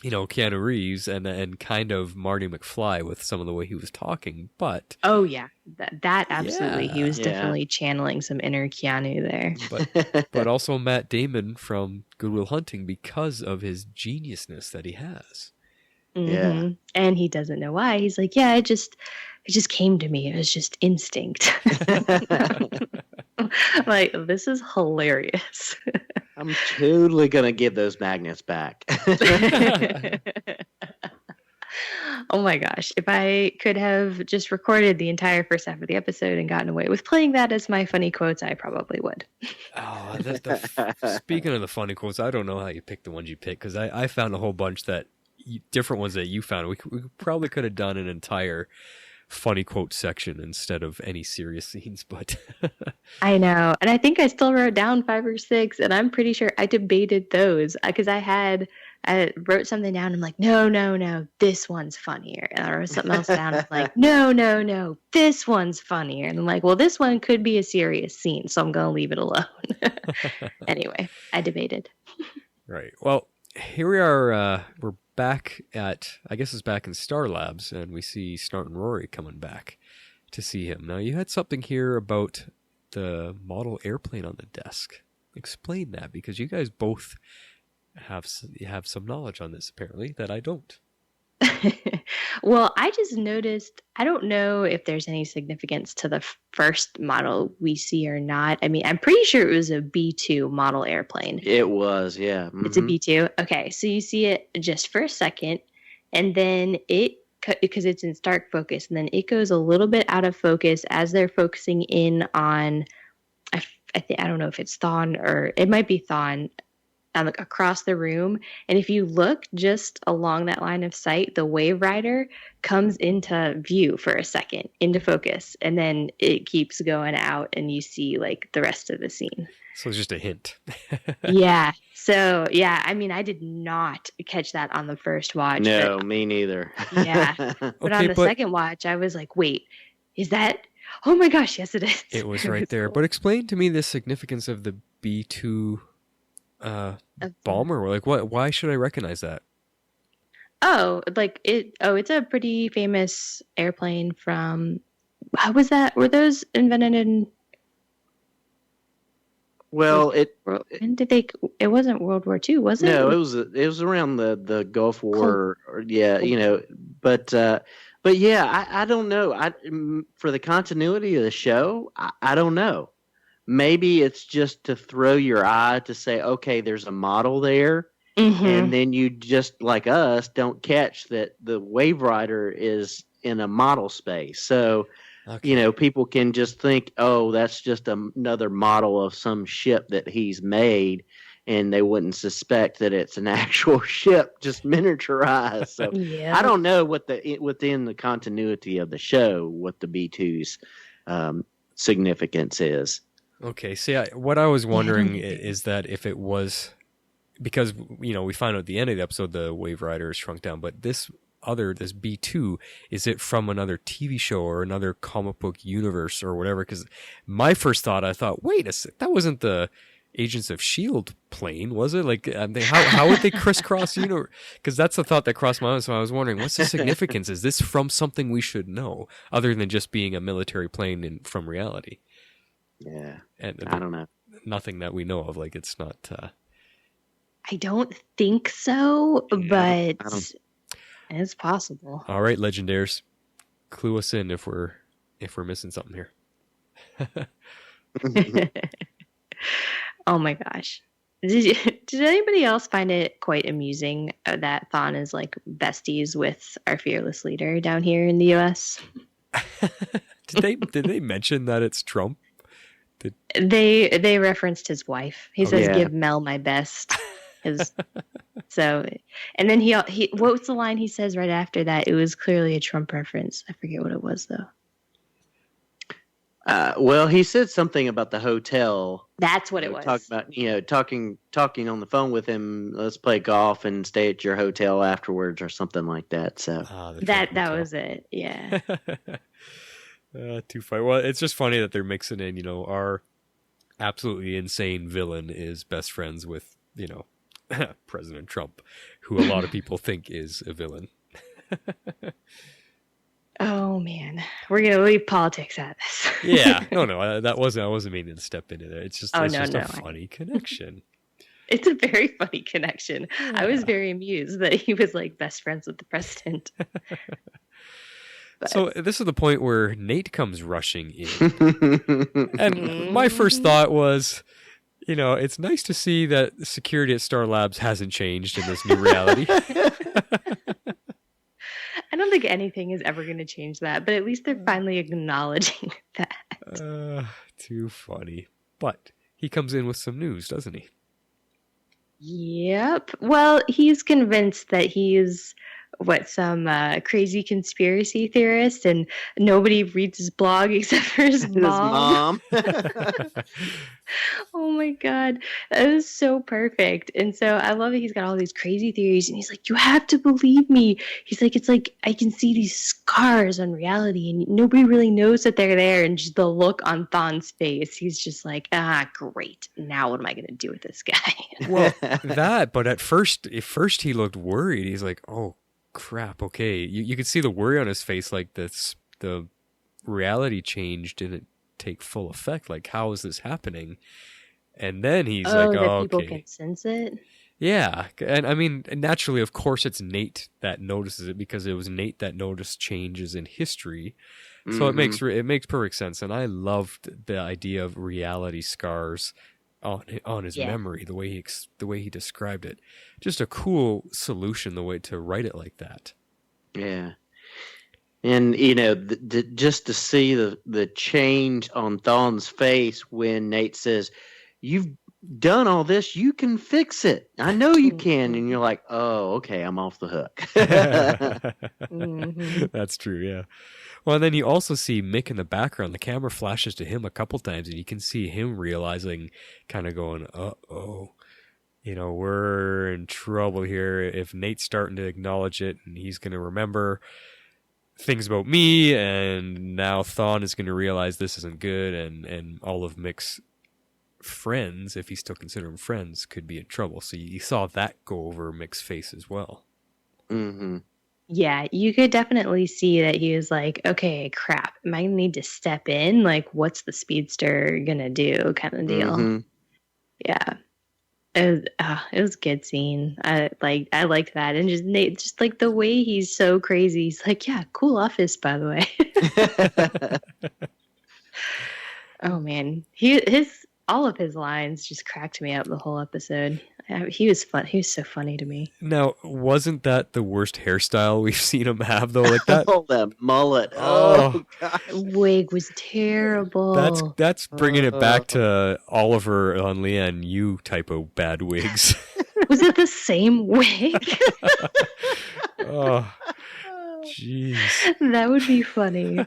Keanu Reeves and kind of Marty McFly with some of the way he was talking, but Oh yeah, that absolutely. He was Yeah. definitely channeling some inner Keanu there. but also Matt Damon from Good Will Hunting because of his geniusness that he has. Yeah. Mhm. And he doesn't know why. He's like, yeah, it just came to me. It was just instinct. Like, this is hilarious. I'm totally gonna give those magnets back. Oh my gosh. If I could have just recorded the entire first half of the episode and gotten away with playing that as my funny quotes, I probably would. Oh, speaking of the funny quotes, I don't know how you picked the ones you picked because I found a whole bunch different ones that you found. We probably could have done an entire funny quote section instead of any serious scenes, but I know. And I think I still wrote down 5 or 6, and I'm pretty sure I debated those because I wrote something down. I'm like, no, this one's funnier. And I wrote something else down. I'm like, no, this one's funnier. And I'm like, well, this one could be a serious scene, so I'm going to leave it alone. Anyway, I debated. Right. Well, here we are. We're back I guess it's back in Star Labs, and we see Snart and Rory coming back to see him. Now, you had something here about the model airplane on the desk. Explain that, because you guys both have some knowledge on this, apparently, that I don't. Well, I just noticed, I don't know if there's any significance to the first model we see or not. I mean, I'm pretty sure it was a B2 model airplane. It was, yeah. It's a Mhm. B2. Okay, so you see it just for a second, and then because it's in stark focus, and then it goes a little bit out of focus as they're focusing in on, I don't know if it's Thawne or it might be Thawne, across the room. And if you look just along that line of sight, the Waverider comes into view for a second, into focus, and then it keeps going out, and you see like the rest of the scene. So it's just a hint. Yeah. So yeah, I mean, I did not catch that on the first watch. No, me neither. Yeah. But on the second watch, I was like, wait, is that? Oh my gosh, yes, it is. It was right there. But explain to me the significance of the B2 bomber. Like, what? Why should I recognize that? Oh, it's a pretty famous airplane from. How was that? Were those invented in? Well, When did they? It wasn't World War II, was it? no, it was around the Gulf War, or, yeah, but yeah, I don't know. For the continuity of the show, I don't know. Maybe it's just to throw your eye to say, okay, there's a model there, Mhm. and then you just like us don't catch that the Waverider is in a model space. So Okay. people can just think, oh, that's just another model of some ship that he's made, and they wouldn't suspect that it's an actual ship, just miniaturized. So Yeah. I don't know within the continuity of the show what the B2's significance is. Okay, see, what I was wondering is that if it was, because, you know, we find out at the end of the episode the Waverider is shrunk down, but this B2, is it from another TV show or another comic book universe or whatever? Because my first thought, I thought, wait a sec, that wasn't the Agents of S.H.I.E.L.D. plane, was it? Like, how would they crisscross universe? Because that's the thought that crossed my mind. So I was wondering, what's the significance? Is this from something we should know, other than just being a military plane from reality? Yeah, and I don't know. Nothing that we know of. Like, it's not. I don't think so, Yeah, but it's possible. All right, Legendaires, clue us in if we're missing something here. Oh my gosh. Did anybody else find it quite amusing that Thawne is like besties with our fearless leader down here in the US? Did they mention that it's Trump? They referenced his wife. He says, yeah. "Give Mel my best." So, and then he what was the line he says right after that? It was clearly a Trump reference. I forget what it was though. Well, he said something about the hotel. That's what it was. Talk about, talking on the phone with him. Let's play golf and stay at your hotel afterwards, or something like that. So that was it. Yeah. Too funny. Well, it's just funny that they're mixing in. Our absolutely insane villain is best friends with President Trump, who a lot of people think is a villain. Oh man, we're gonna leave politics out of this. Yeah, no, I wasn't meaning to step into there. It's just a funny connection. It's a very funny connection. Yeah. I was very amused that he was like best friends with the president. So this is the point where Nate comes rushing in, and my first thought was, it's nice to see that security at Star Labs hasn't changed in this new reality. I don't think anything is ever going to change that, but at least they're finally acknowledging that. Too funny. But he comes in with some news, doesn't he? Yep. Well, he's convinced that he's some crazy conspiracy theorist, and nobody reads his blog except for his mom. Oh my god, that is so perfect. And so I love that he's got all these crazy theories, and he's like, you have to believe me. He's like, it's like I can see these scars on reality, and nobody really knows that they're there. And just the look on Thawne's face, he's just like, great, now what am I gonna do with this guy? Well, but at first he looked worried. He's like, oh crap, okay. You could see the worry on his face, like the reality change didn't take full effect. Like, how is this happening? And then he's like, oh, people okay. Can sense it. Yeah, and I mean, naturally, of course, it's Nate that notices it, because it was Nate that noticed changes in history. So it makes perfect sense. And I loved the idea of reality scars on his memory, the way he described it. Just a cool solution, the way to write it like that. Yeah. And just to see the change on Thawne's face when Nate says, "You've done all this, you can fix it. I know you can." And you're like, "Oh, okay, I'm off the hook." That's true, yeah. Well, and then you also see Mick in the background. The camera flashes to him a couple times, and you can see him realizing, kind of going, uh-oh, we're in trouble here. If Nate's starting to acknowledge it, and he's going to remember things about me, and now Thawne is going to realize this isn't good, and all of Mick's friends, if he's still considering friends, could be in trouble. So you saw that go over Mick's face as well. Mm-hmm. Yeah, you could definitely see that he was like, okay, crap, am I going to need to step in? Like, what's the speedster going to do, kind of deal. Mm-hmm. Yeah. It was a good scene. I liked that. And just Nate, just like the way he's so crazy. He's like, yeah, cool office, by the way. Oh man, his all of his lines just cracked me up the whole episode. He was fun. He was so funny to me. Now, wasn't that the worst hairstyle we've seen him have though? Like that. Oh, that mullet. Oh. Gosh. Wig was terrible. That's bringing it back to Oliver on Leanne Yu type of bad wigs. Was it the same wig? Oh, jeez. That would be funny.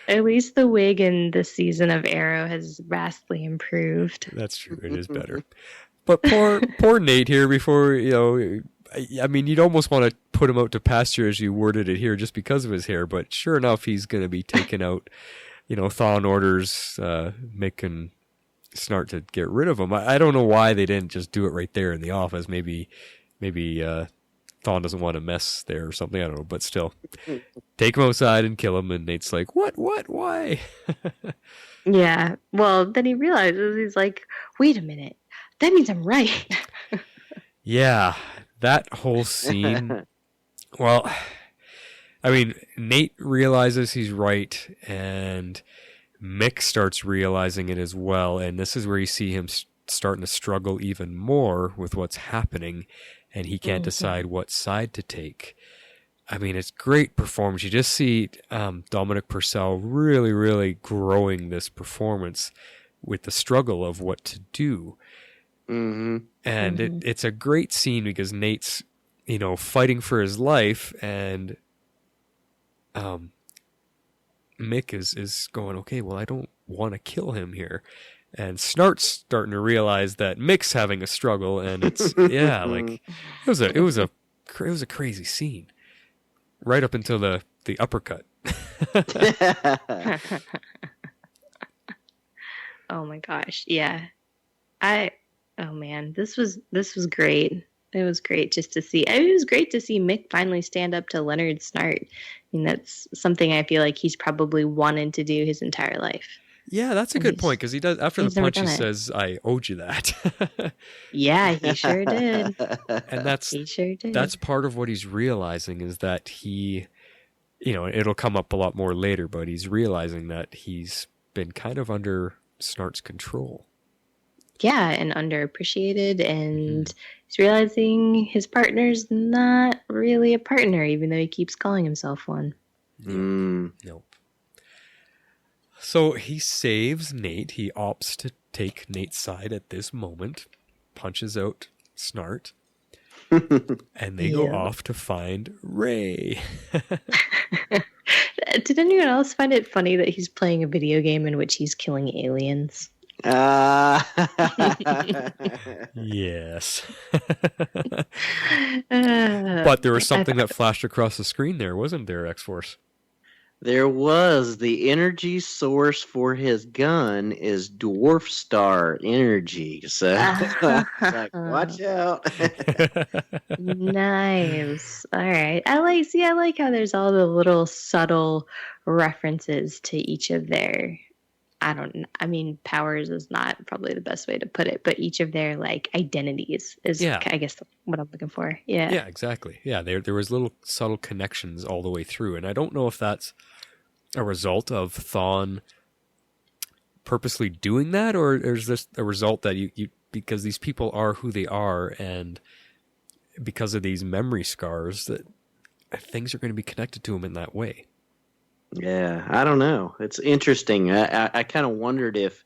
At least the wig in this season of Arrow has vastly improved. That's true. It is better. But poor Nate here. Before I mean, you'd almost want to put him out to pasture as you worded it here, just because of his hair. But sure enough, he's going to be taking out, Thawne orders, making Snart to get rid of him. I don't know why they didn't just do it right there in the office. Maybe Thawne doesn't want to mess there or something. I don't know. But still, take him outside and kill him. And Nate's like, what, why? Yeah. Well, then he realizes, he's like, wait a minute. That means I'm right. Yeah, that whole scene. Well, I mean, Nate realizes he's right, and Mick starts realizing it as well. And this is where you see him starting to struggle even more with what's happening, and he can't decide what side to take. I mean, it's great performance. You just see Dominic Purcell really, really growing this performance with the struggle of what to do. Mm-hmm. And it's a great scene because Nate's, fighting for his life, and Mick is going, okay, well, I don't want to kill him here. And Snart's starting to realize that Mick's having a struggle, and it's it was a crazy scene, right up until the uppercut. Oh my gosh, yeah. Oh man, this was great. It was great just to see. It was great to see Mick finally stand up to Leonard Snart. I mean, that's something I feel like he's probably wanted to do his entire life. Yeah, that's a good point, because he does, after the punch, he says, I owed you that. Yeah, he sure did. And he sure did. That's part of what he's realizing, is that he, it'll come up a lot more later, but he's realizing that he's been kind of under Snart's control. Yeah, and underappreciated, and he's realizing his partner's not really a partner, even though he keeps calling himself one. Nope. So he saves Nate. He opts to take Nate's side at this moment, punches out Snart, and they go off to find Ray. Did anyone else find it funny that he's playing a video game in which he's killing aliens? Yes. But there was something that flashed across the screen there, wasn't there, X-Force? There was. The energy source for his gun is dwarf star energy. So it's like, watch out. Nice. All right. I like how there's all the little subtle references to each of their, powers is not probably the best way to put it, but each of their identities is, I guess, what I'm looking for. Yeah. Yeah, exactly. Yeah, there was little subtle connections all the way through, and I don't know if that's a result of Thawne purposely doing that, or is this a result that you because these people are who they are, and because of these memory scars, that things are going to be connected to them in that way. Yeah, I don't know. It's interesting. I kind of wondered if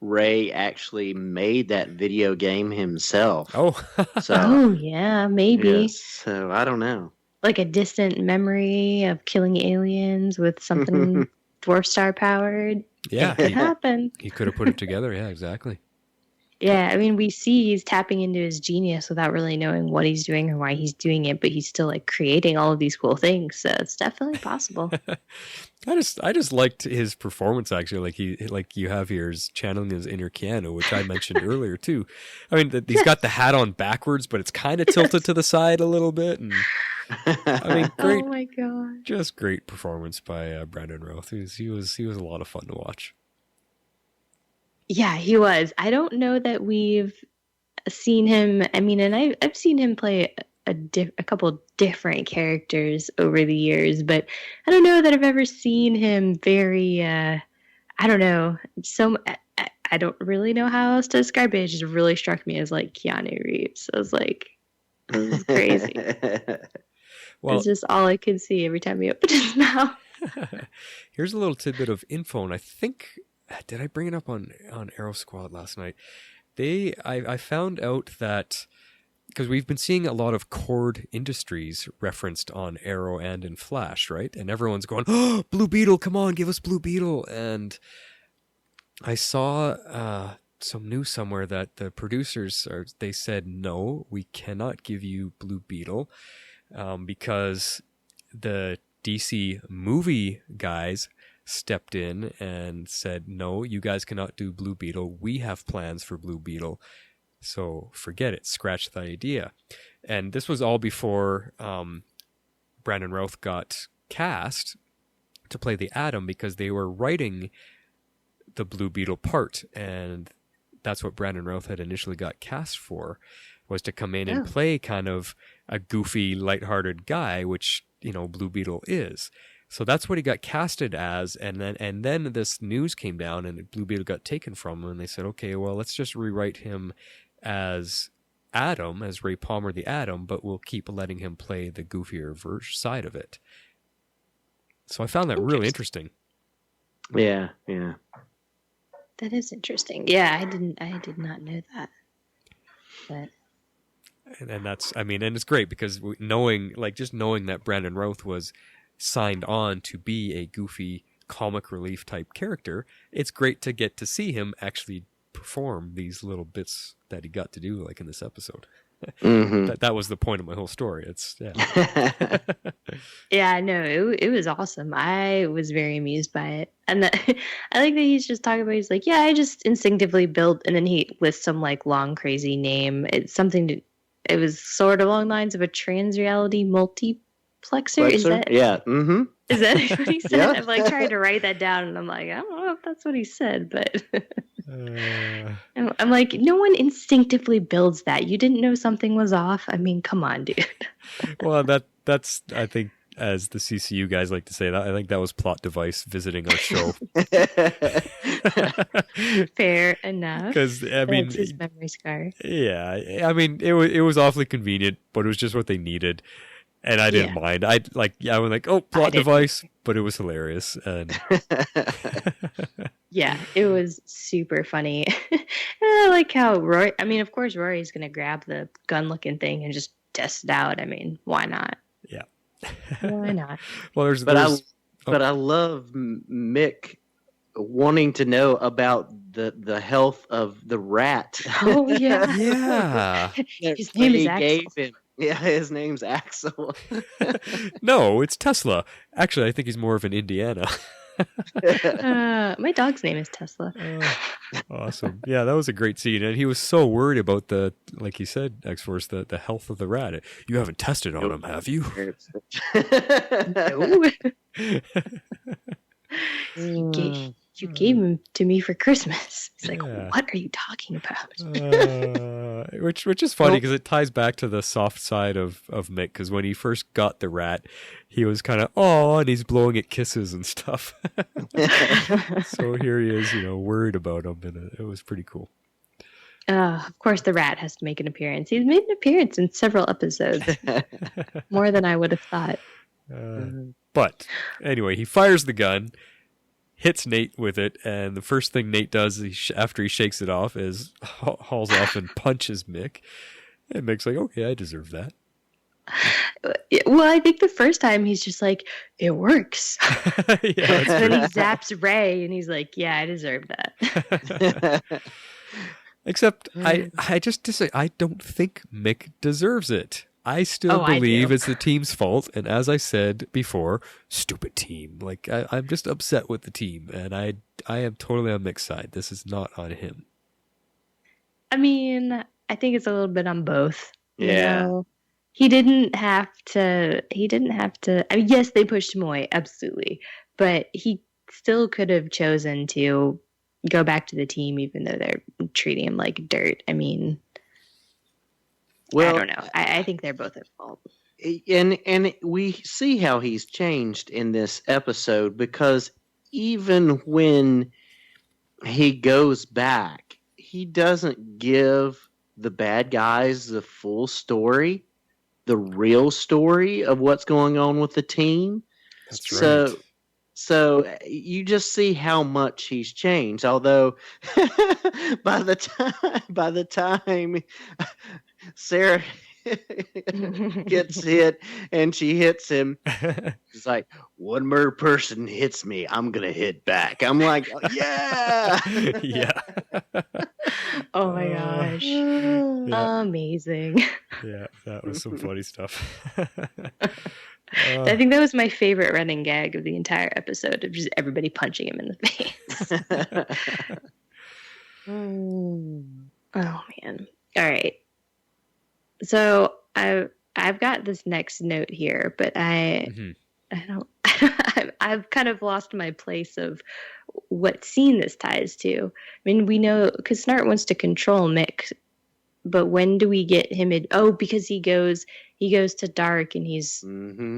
Ray actually made that video game himself. Oh yeah, maybe. Yes, so I don't know. Like a distant memory of killing aliens with something dwarf star powered. Yeah, it could happen. He could have put it together. Yeah, exactly. Yeah, we see he's tapping into his genius without really knowing what he's doing or why he's doing it, but he's still creating all of these cool things. So it's definitely possible. I just liked his performance, actually. Like you have here, is channeling his inner Keanu, which I mentioned earlier too. I mean, he's got the hat on backwards, but it's kind of tilted to the side a little bit, and great. Oh my god! Just great performance by Brandon Routh. He was a lot of fun to watch. Yeah, he was. I don't know that we've seen him. I mean, and I've seen him play a couple different characters over the years, but I don't know that I've ever seen him very. I don't know. I don't really know how else to describe it. It just really struck me as like Keanu Reeves. I was like, this is crazy. Well, it's just all I could see every time he opened his mouth. here's a little tidbit of info, and I think, did I bring it up on Arrow Squad last night? I found out that, because we've been seeing a lot of Cord Industries referenced on Arrow and in Flash, right? And everyone's going, oh, Blue Beetle, come on, give us Blue Beetle. And I saw some news somewhere that the producers, they said, no, we cannot give you Blue Beetle because the DC movie guys stepped in and said, no, you guys cannot do Blue Beetle. We have plans for Blue Beetle. So forget it. Scratch the idea. And this was all before Brandon Routh got cast to play the Atom, because they were writing the Blue Beetle part. And that's what Brandon Routh had initially got cast for, was to come in and play kind of a goofy, lighthearted guy, which, Blue Beetle is. So that's what he got casted as, and then this news came down, and Blue Beetle got taken from him, and they said, okay, well, let's just rewrite him as Atom, as Ray Palmer the Atom, but we'll keep letting him play the goofier side of it. So I found that really interesting. Yeah. That is interesting. Yeah, I did not know that. But and that's, and it's great because knowing that Brandon Routh was signed on to be a goofy comic relief type character, it's great to get to see him actually perform these little bits that he got to do, like in this episode. Mm-hmm. That was the point of my whole story. It's yeah, no, it was awesome. I was very amused by it, and I like that he's just talking about. He's like, yeah, I just instinctively built, and then he lists some like long crazy name. It's something it was sort of along the lines of a trans-reality multiplexer. Is that? Yeah. Mm-hmm. Is that what he said? Yeah. I'm like trying to write that down, and I'm like, I don't know if that's what he said, but I'm like, no one instinctively builds that. You didn't know something was off. Come on, dude. Well, that's I think, as the CCU guys like to say, that I think that was plot device visiting our show. Fair enough. Because that's his memory scar. Yeah, it was awfully convenient, but it was just what they needed. And I didn't mind. I was like, oh, plot device, but it was hilarious. And yeah, it was super funny. And I like how Rory, of course, Rory's going to grab the gun-looking thing and just test it out. Why not? Yeah. Why not? Well, but I love Mick wanting to know about the health of the rat. Oh, yeah. Yeah. His name is Axel. Yeah, his name's Axel. No, it's Tesla. Actually, I think he's more of an Indiana. My dog's name is Tesla. Awesome. Yeah, that was a great scene. And he was so worried about like you said, X-Force, the health of the rat. You haven't tested on him, have you? No. You gave him to me for Christmas. He's like, what are you talking about? Which is funny because it ties back to the soft side of Mick. Because when he first got the rat, he was kind of, and he's blowing it kisses and stuff. So here he is, worried about him. And it was pretty cool. Of course, the rat has to make an appearance. He's made an appearance in several episodes. More than I would have thought. But anyway, he fires the gun, hits Nate with it, and the first thing Nate does after he shakes it off is hauls off and punches Mick. And Mick's like, okay, I deserve that. Well, I think the first time he's just like, it works. Yeah, and then he zaps Ray, and he's like, yeah, I deserve that. Except I just say I don't think Mick deserves it. I still believe it's the team's fault, and as I said before, stupid team. Like I'm just upset with the team, and I am totally on Mick's side. This is not on him. I think it's a little bit on both. Yeah. He didn't have to. Yes, they pushed him away, absolutely, but he still could have chosen to go back to the team, even though they're treating him like dirt. Well, I don't know. I think they're both at fault. And we see how he's changed in this episode, because even when he goes back, he doesn't give the bad guys the full story, the real story of what's going on with the team. That's So, right. so you just see how much he's changed. Although by the time Sarah gets hit and she hits him, it's like, one more person hits me, I'm gonna hit back. I'm like, yeah. Yeah. Oh my gosh. Yeah. Amazing. Yeah, that was some funny stuff. I think that was my favorite running gag of the entire episode, of just everybody punching him in the face. Oh man. All right. So I've got this next note here, but I don't I've kind of lost my place of what scene this ties to. I mean, we know because Snart wants to control Mick, but when do we get him in? Oh, because he goes to Dark, and he's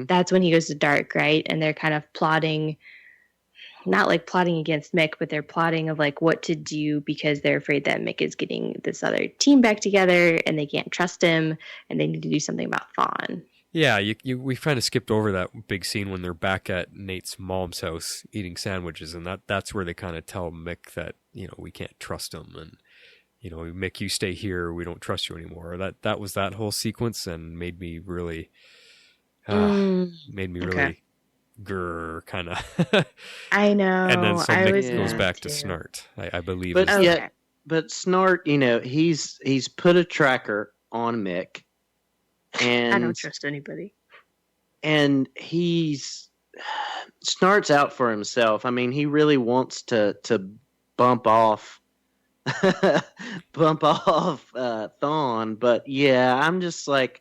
that's when he goes to Dark, right? And they're kind of plotting, not like plotting against Mick, but they're plotting of like what to do because they're afraid that Mick is getting this other team back together and they can't trust him and they need to do something about Thawne. Yeah, we kind of skipped over that big scene when they're back at Nate's mom's house eating sandwiches, and that's where they kind of tell Mick that, we can't trust him, and Mick, you stay here, we don't trust you anymore. That was that whole sequence, and made me really grr kind of. I know. And then so Mick goes mad back too. to Snart, I believe. But Okay. but Snart, he's put a tracker on Mick, and I don't trust anybody. And Snart's out for himself. I mean, he really wants to bump off Thawne, but yeah, I'm just like,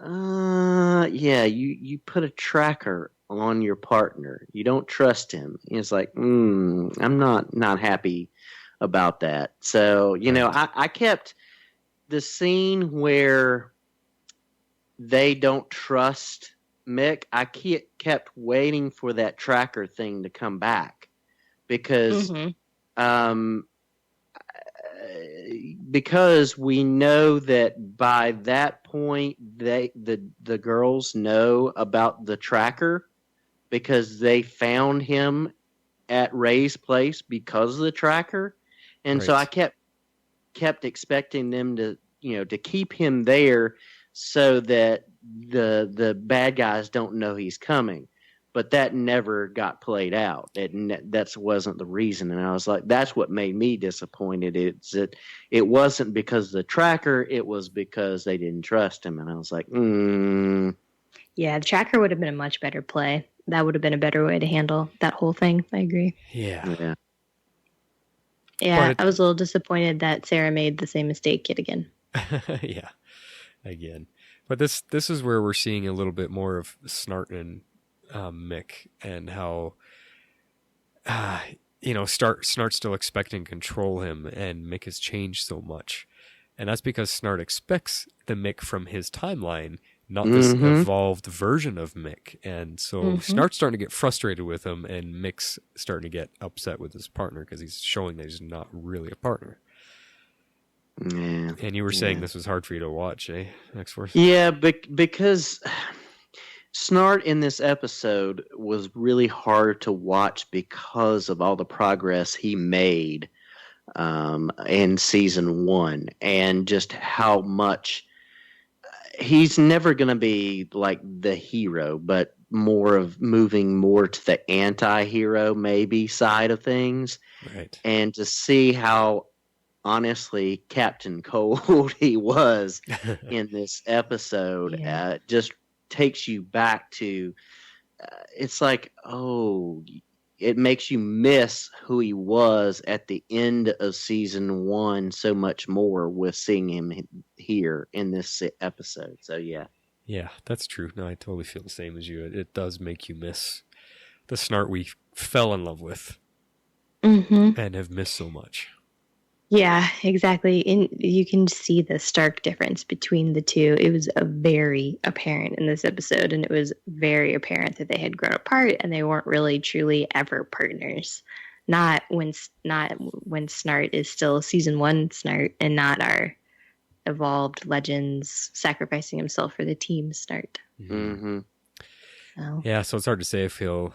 yeah, you put a tracker on your partner. You don't trust him. It's like, I'm not happy about that. So, I kept the scene where they don't trust Mick. I kept waiting for that tracker thing to come back because we know that by that point the girls know about the tracker because they found him at Ray's place because of the tracker, and so I kept expecting them to keep him there so that the bad guys don't know he's coming. But that never got played out. That wasn't the reason. And I was like, that's what made me disappointed. It's that it wasn't because of the tracker. It was because they didn't trust him. And I was like, Yeah, the tracker would have been a much better play. That would have been a better way to handle that whole thing. I agree. Yeah. Yeah, I was a little disappointed that Sarah made the same mistake yet again. Yeah, again. But this is where we're seeing a little bit more of Snart and Mick, and how Snart's still expecting to control him, and Mick has changed so much, and that's because Snart expects the Mick from his timeline, not this evolved version of Mick, and so Snart's starting to get frustrated with him, and Mick's starting to get upset with his partner because he's showing that he's not really a partner. Yeah. And you were saying this was hard for you to watch, eh, X-Force? Yeah, because Snart in this episode was really hard to watch because of all the progress he made in season 1, and just how much he's never going to be like the hero, but more of moving more to the anti-hero maybe side of things. Right. And to see how honestly Captain Cold he was in this episode just takes you back to it's like, it makes you miss who he was at the end of season 1 so much more with seeing him here in this episode. So yeah, that's true. No, I totally feel the same as you. It does make you miss the Snart we fell in love with and have missed so much. Yeah, exactly. And you can see the stark difference between the two. It was very apparent in this episode, and it was very apparent that they had grown apart and they weren't really truly ever partners. not when Snart is still season 1 Snart and not our evolved legends sacrificing himself for the team Snart. Mm-hmm. So. Yeah, so it's hard to say if he'll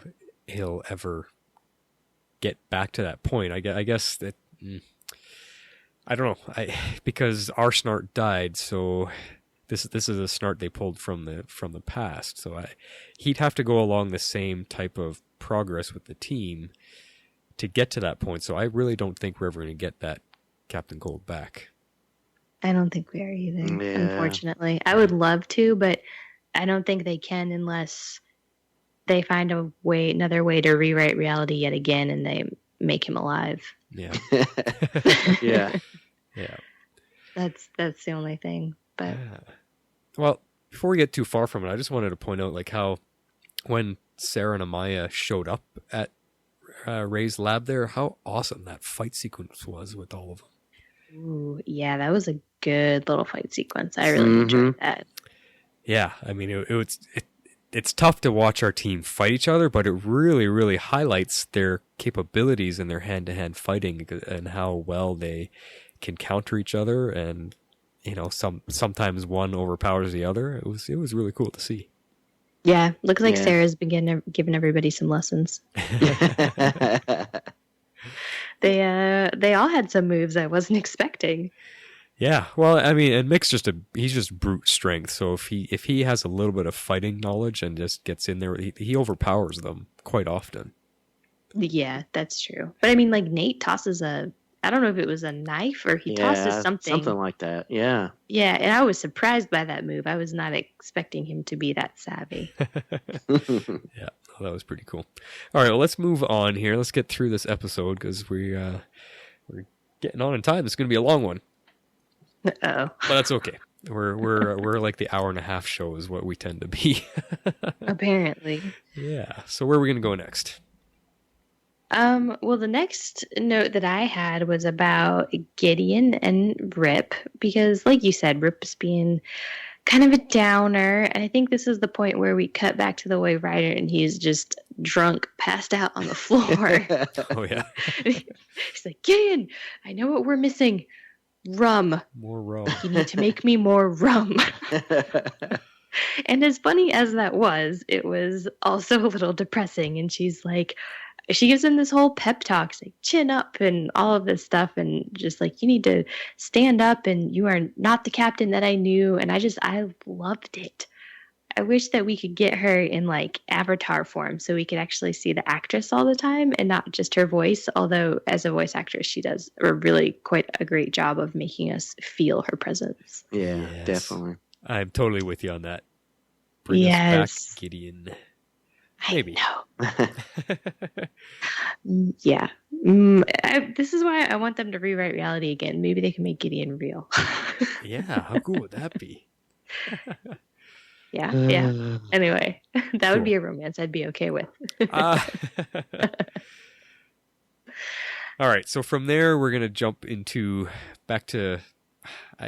ever get back to that point. I guess that I don't know. Because our Snart died, so this is a Snart they pulled from the past. So he'd have to go along the same type of progress with the team to get to that point. So I really don't think we're ever going to get that Captain Cold back. I don't think we are either, Yeah. unfortunately. I would love to, but I don't think they can unless they find another way to rewrite reality yet again and they make him alive. Yeah. Yeah. Yeah. That's the only thing. But Yeah. Well, before we get too far from it, I just wanted to point out like how when Sarah and Amaya showed up at Ray's lab there, how awesome that fight sequence was with all of them. ooh, yeah, that was a good little fight sequence. I really enjoyed that. Yeah, I mean it's tough to watch our team fight each other, but it really, really highlights their capabilities in their hand-to-hand fighting and how well they can counter each other, and sometimes one overpowers the other. It was really cool to see. Yeah, looks like Yeah. Sarah's been giving everybody some lessons. They all had some moves I wasn't expecting. Yeah, well, I mean, and Mick's he's just brute strength. So if he has a little bit of fighting knowledge and just gets in there, he overpowers them quite often. Yeah, that's true. But I mean, like Nate tosses I don't know if it was a knife or he tosses something. Something like that. Yeah. Yeah, and I was surprised by that move. I was not expecting him to be that savvy. Yeah, well, that was pretty cool. All right, well, let's move on here. Let's get through this episode because we're getting on in time. It's going to be a long one, Uh-oh. but that's okay. We're like the hour and a half show is what we tend to be. Apparently. Yeah. So where are we going to go next? Well, the next note that I had was about Gideon and Rip, because like you said, Rip's being kind of a downer. And I think this is the point where we cut back to the Waverider and he's just drunk, passed out on the floor. Oh, yeah. He's like, Gideon, I know what we're missing. Rum. More rum. You need to make me more rum. And as funny as that was, it was also a little depressing. And she's like, she gives him this whole pep talk, like chin up and all of this stuff, and just like, you need to stand up and you are not the captain that I knew. And I loved it. I wish that we could get her in like avatar form so we could actually see the actress all the time and not just her voice. Although as a voice actress, she does really quite a great job of making us feel her presence. Yeah, Yes. definitely. I'm totally with you on that. Bring us Yes. back, Gideon. I Maybe. know. Yeah. This is why I want them to rewrite reality again. Maybe they can make Gideon real. Yeah, how cool would that be? Yeah. Yeah. Anyway, that would be a romance I'd be okay with. All right, so from there we're gonna jump back to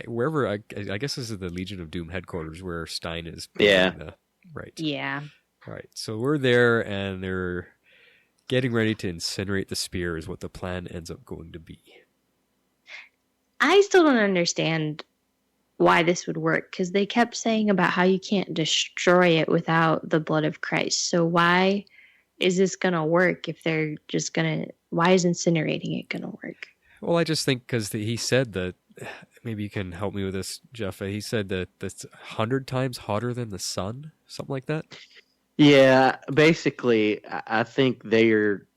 wherever I guess this is the Legion of Doom headquarters where Stein is. Yeah. Right. Yeah. All right, so we're there and they're getting ready to incinerate the spear is what the plan ends up going to be. I still don't understand why this would work, because they kept saying about how you can't destroy it without the blood of Christ. So why is this going to work if they're just going to... Why is incinerating it going to work? Well, I just think because he said that... Maybe you can help me with this, Jeff. He said that that's 100 times hotter than the sun, something like that. Yeah, basically, I think they're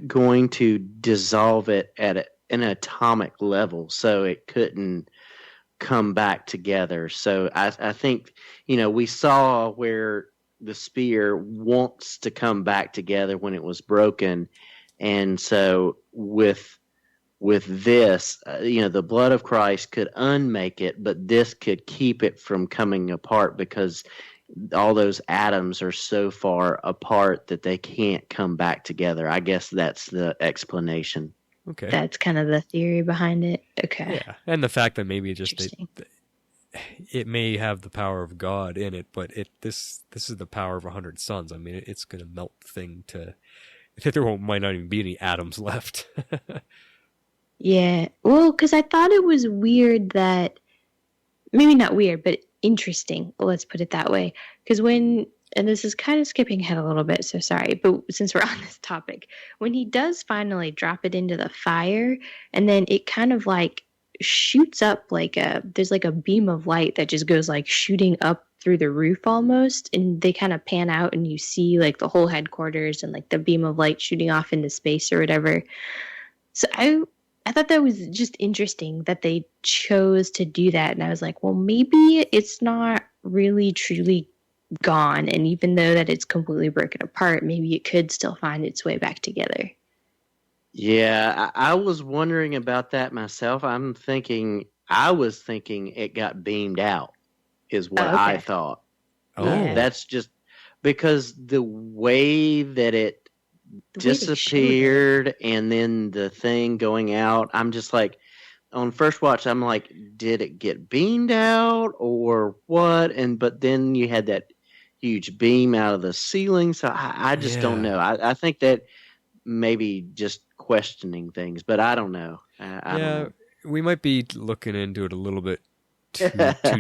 going to dissolve it at an atomic level, so it couldn't come back together. So I think, we saw where the spear wants to come back together when it was broken, and so with this, the blood of Christ could unmake it, but this could keep it from coming apart because all those atoms are so far apart that they can't come back together. I guess that's the explanation. Okay. That's kind of the theory behind it. Okay. Yeah, and the fact that maybe just Interesting. it may have the power of God in it, but this is the power of 100 suns. I mean, it's going to melt the thing to there might not even be any atoms left. Yeah. Well, because I thought it was weird that, maybe not weird, but interesting. Let's put it that way. Because and this is kind of skipping ahead a little bit, so sorry, but since we're on this topic, when he does finally drop it into the fire, and then it kind of like shoots up there's like a beam of light that just goes like shooting up through the roof almost, and they kind of pan out and you see like the whole headquarters and like the beam of light shooting off into space or whatever. So I thought that was just interesting that they chose to do that. And I was like, well, maybe it's not really truly gone. And even though that it's completely broken apart, maybe it could still find its way back together. Yeah, I was wondering about that myself. I was thinking it got beamed out, is what I thought. Oh, that's just because the way that it disappeared and then the thing going out, I'm just like, on first watch, I'm like, did it get beamed out or what? But then you had that huge beam out of the ceiling, so I just don't know. I think that maybe just questioning things, but I don't know. I don't know. We might be looking into it a little bit too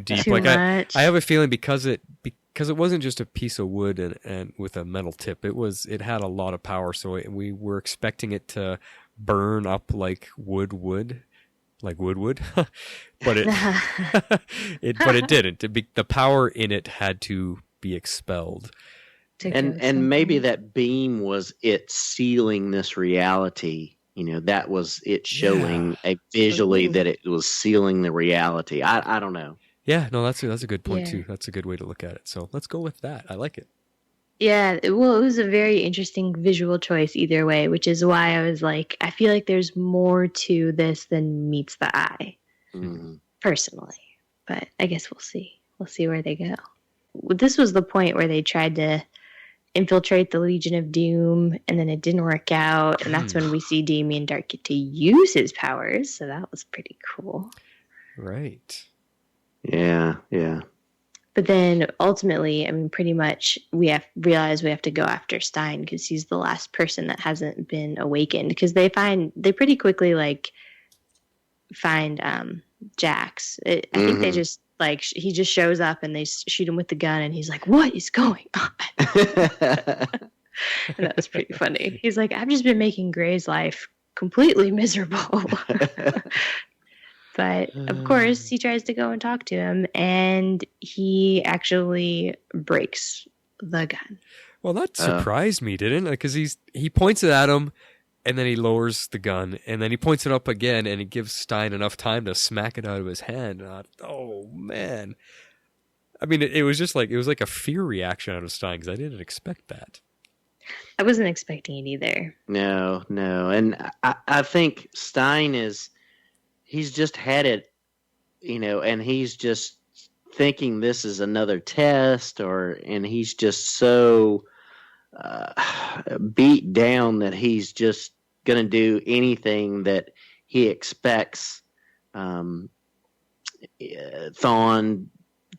deep. Too much. I have a feeling because it wasn't just a piece of wood and with a metal tip. It had a lot of power, so we were expecting it to burn up like wood, but it didn't. The power in it had to be expelled. And maybe that beam was it sealing this reality. That was it showing visually that it was sealing the reality. I don't know. Yeah, no, that's a good point too. That's a good way to look at it. So let's go with that. I like it. Yeah, well, it was a very interesting visual choice either way, which is why I was like, I feel like there's more to this than meets the eye, personally. But I guess we'll see. We'll see where they go. This was the point where they tried to infiltrate the Legion of Doom, and then it didn't work out, and that's when we see Damien Darhk get to use his powers, so that was pretty cool. Right. Yeah. But then ultimately, I mean, pretty much we have to go after Stein because he's the last person that hasn't been awakened. Because they pretty quickly find Jax. I think they just he just shows up and they shoot him with the gun and he's like, "What is going on?" And that was pretty funny. He's like, "I've just been making Gray's life completely miserable." But, of course, he tries to go and talk to him, and he actually breaks the gun. Well, that surprised me, didn't it? Because he points it at him, and then he lowers the gun, and then he points it up again, and it gives Stein enough time to smack it out of his hand. And oh, man. I mean, it was just like a fear reaction out of Stein, because I didn't expect that. I wasn't expecting it either. No. And I think Stein he's just had it, and he's just thinking this is another test, and he's just so beat down that he's just going to do anything that he expects Thawne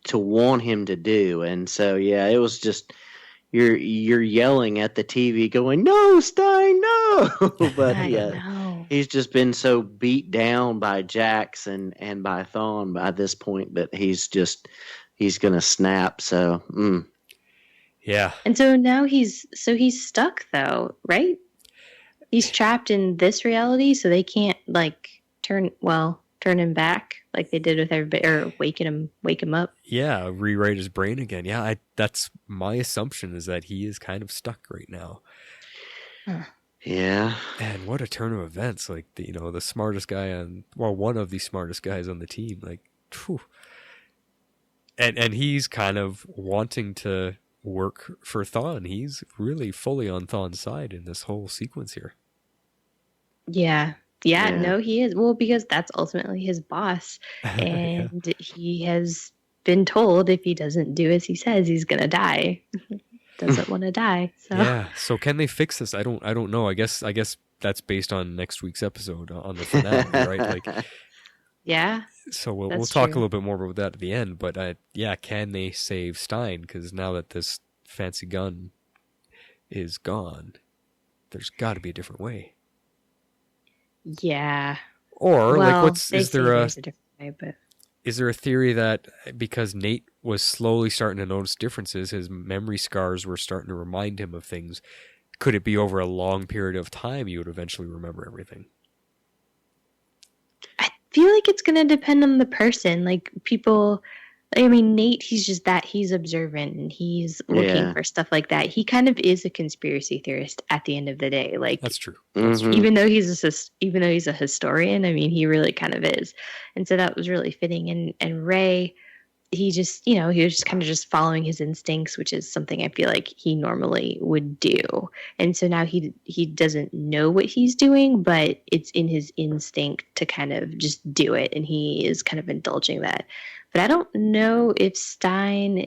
to want him to do. And so, yeah, it was just, you're yelling at the TV going, "No, Stein, no!" But he's just been so beat down by Jax and by Thawne by this point that he's going to snap. So, yeah. And so now he's stuck though, right? He's trapped in this reality, so they can't turn him back like they did with everybody, or wake him up. Yeah, rewrite his brain again. Yeah, that's my assumption, is that he is kind of stuck right now. Huh. Yeah. And what a turn of events! The smartest guy one of the smartest guys on the team. Phew. And he's kind of wanting to work for Thawne. He's really fully on Thawne's side in this whole sequence here. Yeah. No, he is. Well, because that's ultimately his boss. And he has been told if he doesn't do as he says, he's going to die. Doesn't want to die. So. Yeah. So can they fix this? I don't know. I guess that's based on next week's episode on the finale, right? Yeah. So we'll talk a little bit more about that at the end. But can they save Stein? Because now that this fancy gun is gone, there's got to be a different way. Yeah. Or Well, like, they is say there there's a different way, but is there a theory that because Nate was slowly starting to notice differences, his memory scars were starting to remind him of things? Could it be over a long period of time you would eventually remember everything? I feel like it's going to depend on the person. Like people, I mean, Nate, he's observant and he's looking for stuff like that. He kind of is a conspiracy theorist at the end of the day. Like That's true. even though he's a historian, I mean, he really kind of is. And so that was really fitting. And Ray, he just, he was just kind of just following his instincts, which is something I feel like he normally would do. And so now he doesn't know what he's doing, but it's in his instinct to kind of just do it. And he is kind of indulging that. But I don't know if Stein,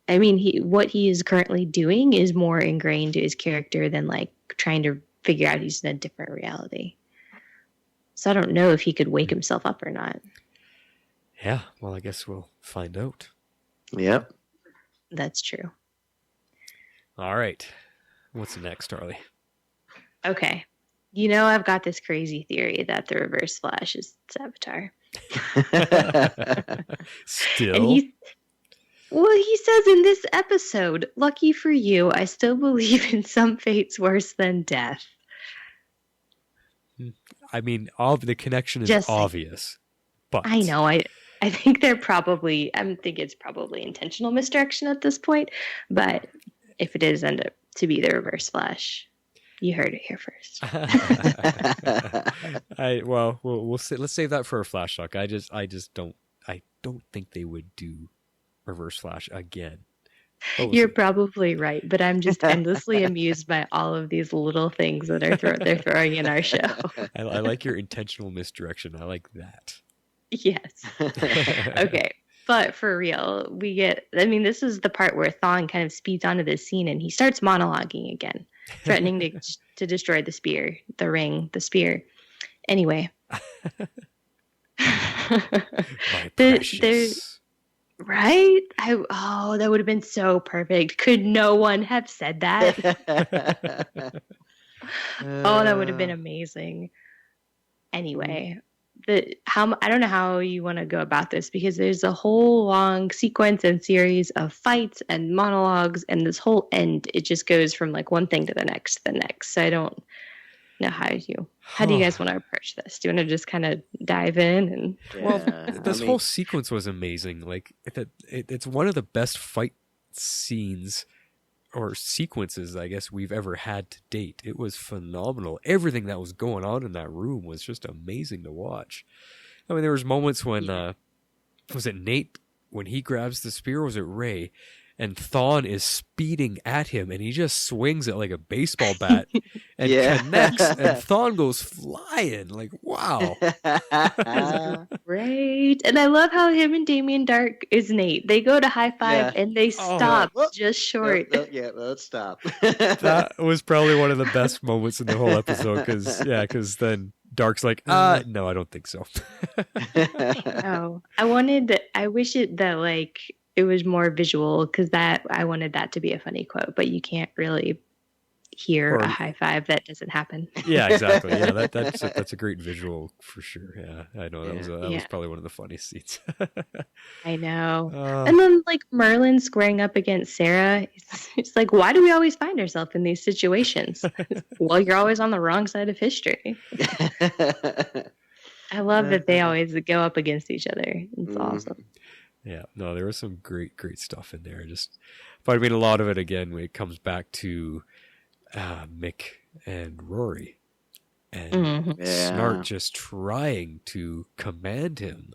I mean, what he is currently doing is more ingrained to his character than like trying to figure out he's in a different reality. So I don't know if he could wake himself up or not. Yeah, well, I guess we'll find out. Yep. That's true. All right. What's next, Harley? Okay. I've got this crazy theory that the Reverse Flash is Savitar. Still? And he says in this episode, lucky for you, I still believe in some fates worse than death. I mean, the connection is obvious. But I know. I think I think it's probably intentional misdirection at this point. But if it is end up to be the Reverse Flash, you heard it here first. We'll say, let's save that for a Flash Talk. I don't think they would do Reverse Flash again. You're probably right, but I'm just endlessly amused by all of these little things that they're throwing in our show. I like your intentional misdirection. I like that. Yes. Okay. But for real, this is the part where Thawne kind of speeds onto this scene and he starts monologuing again, threatening to destroy the spear, the ring, the spear. Anyway. My precious. Right? That would have been so perfect. Could no one have said that? That would have been amazing. Anyway. I don't know how you want to go about this because there's a whole long sequence and series of fights and monologues, and this whole end, it just goes from like one thing to the next. So I don't know how do you guys want to approach this? Do you want to just kind of dive in? And this whole sequence was amazing. Like it's one of the best fight scenes or sequences, I guess, we've ever had to date. It was phenomenal. Everything that was going on in that room was just amazing to watch. I mean, there was moments when, was it Nate, when he grabs the spear, or was it Ray? And Thawne is speeding at him, and he just swings it like a baseball bat and connects, and Thawne goes flying. Like, wow. Great. And I love how him and Damien Darhk is Nate. They go to high five, and they stop just short. Let's stop. That was probably one of the best moments in the whole episode, because then Dark's like, no, I don't think so. I wish it was more visual because I wanted that to be a funny quote, but you can't really hear a high five that doesn't happen. Yeah, exactly. Yeah, that's a great visual for sure. Yeah, I know that was probably one of the funniest scenes. I know. And then like Merlin squaring up against Sarah, it's like, why do we always find ourselves in these situations? Well, you're always on the wrong side of history. I love that they always go up against each other. It's awesome. Yeah, no, there was some great stuff in there. But I mean, a lot of it, again, when it comes back to Mick and Rory and Snart just trying to command him.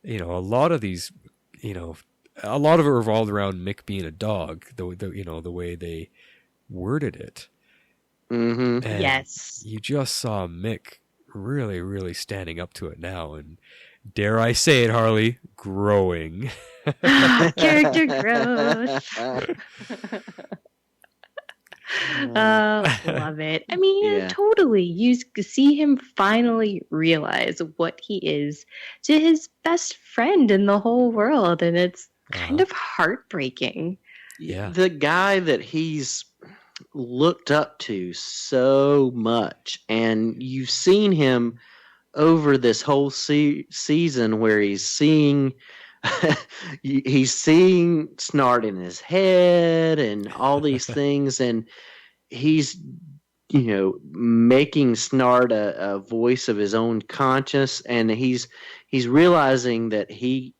A lot of these, a lot of it revolved around Mick being a dog, the way they worded it. Mm-hmm. And yes. You just saw Mick really, really standing up to it now, and dare I say it, Harley, growing. Character growth. Love it. I mean, totally. You see him finally realize what he is to his best friend in the whole world, and it's kind of heartbreaking. Yeah. The guy that he's looked up to so much, and you've seen him over this whole season where he's seeing he's seeing Snart in his head and all these things, and he's making Snart a voice of his own conscience, and he's realizing that he's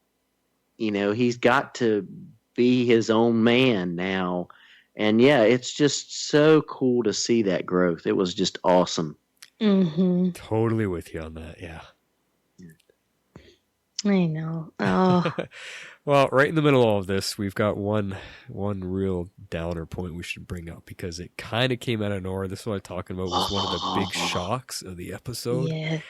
got to be his own man now. And yeah, it's just so cool to see that growth. It was just awesome. Mm-hmm. Totally with you on that. Yeah. I know. Oh, Well, right in the middle of all of this, we've got one real downer point we should bring up, because it kind of came out of nowhere. This is what I'm talking about, was one of the big shocks of the episode. yes.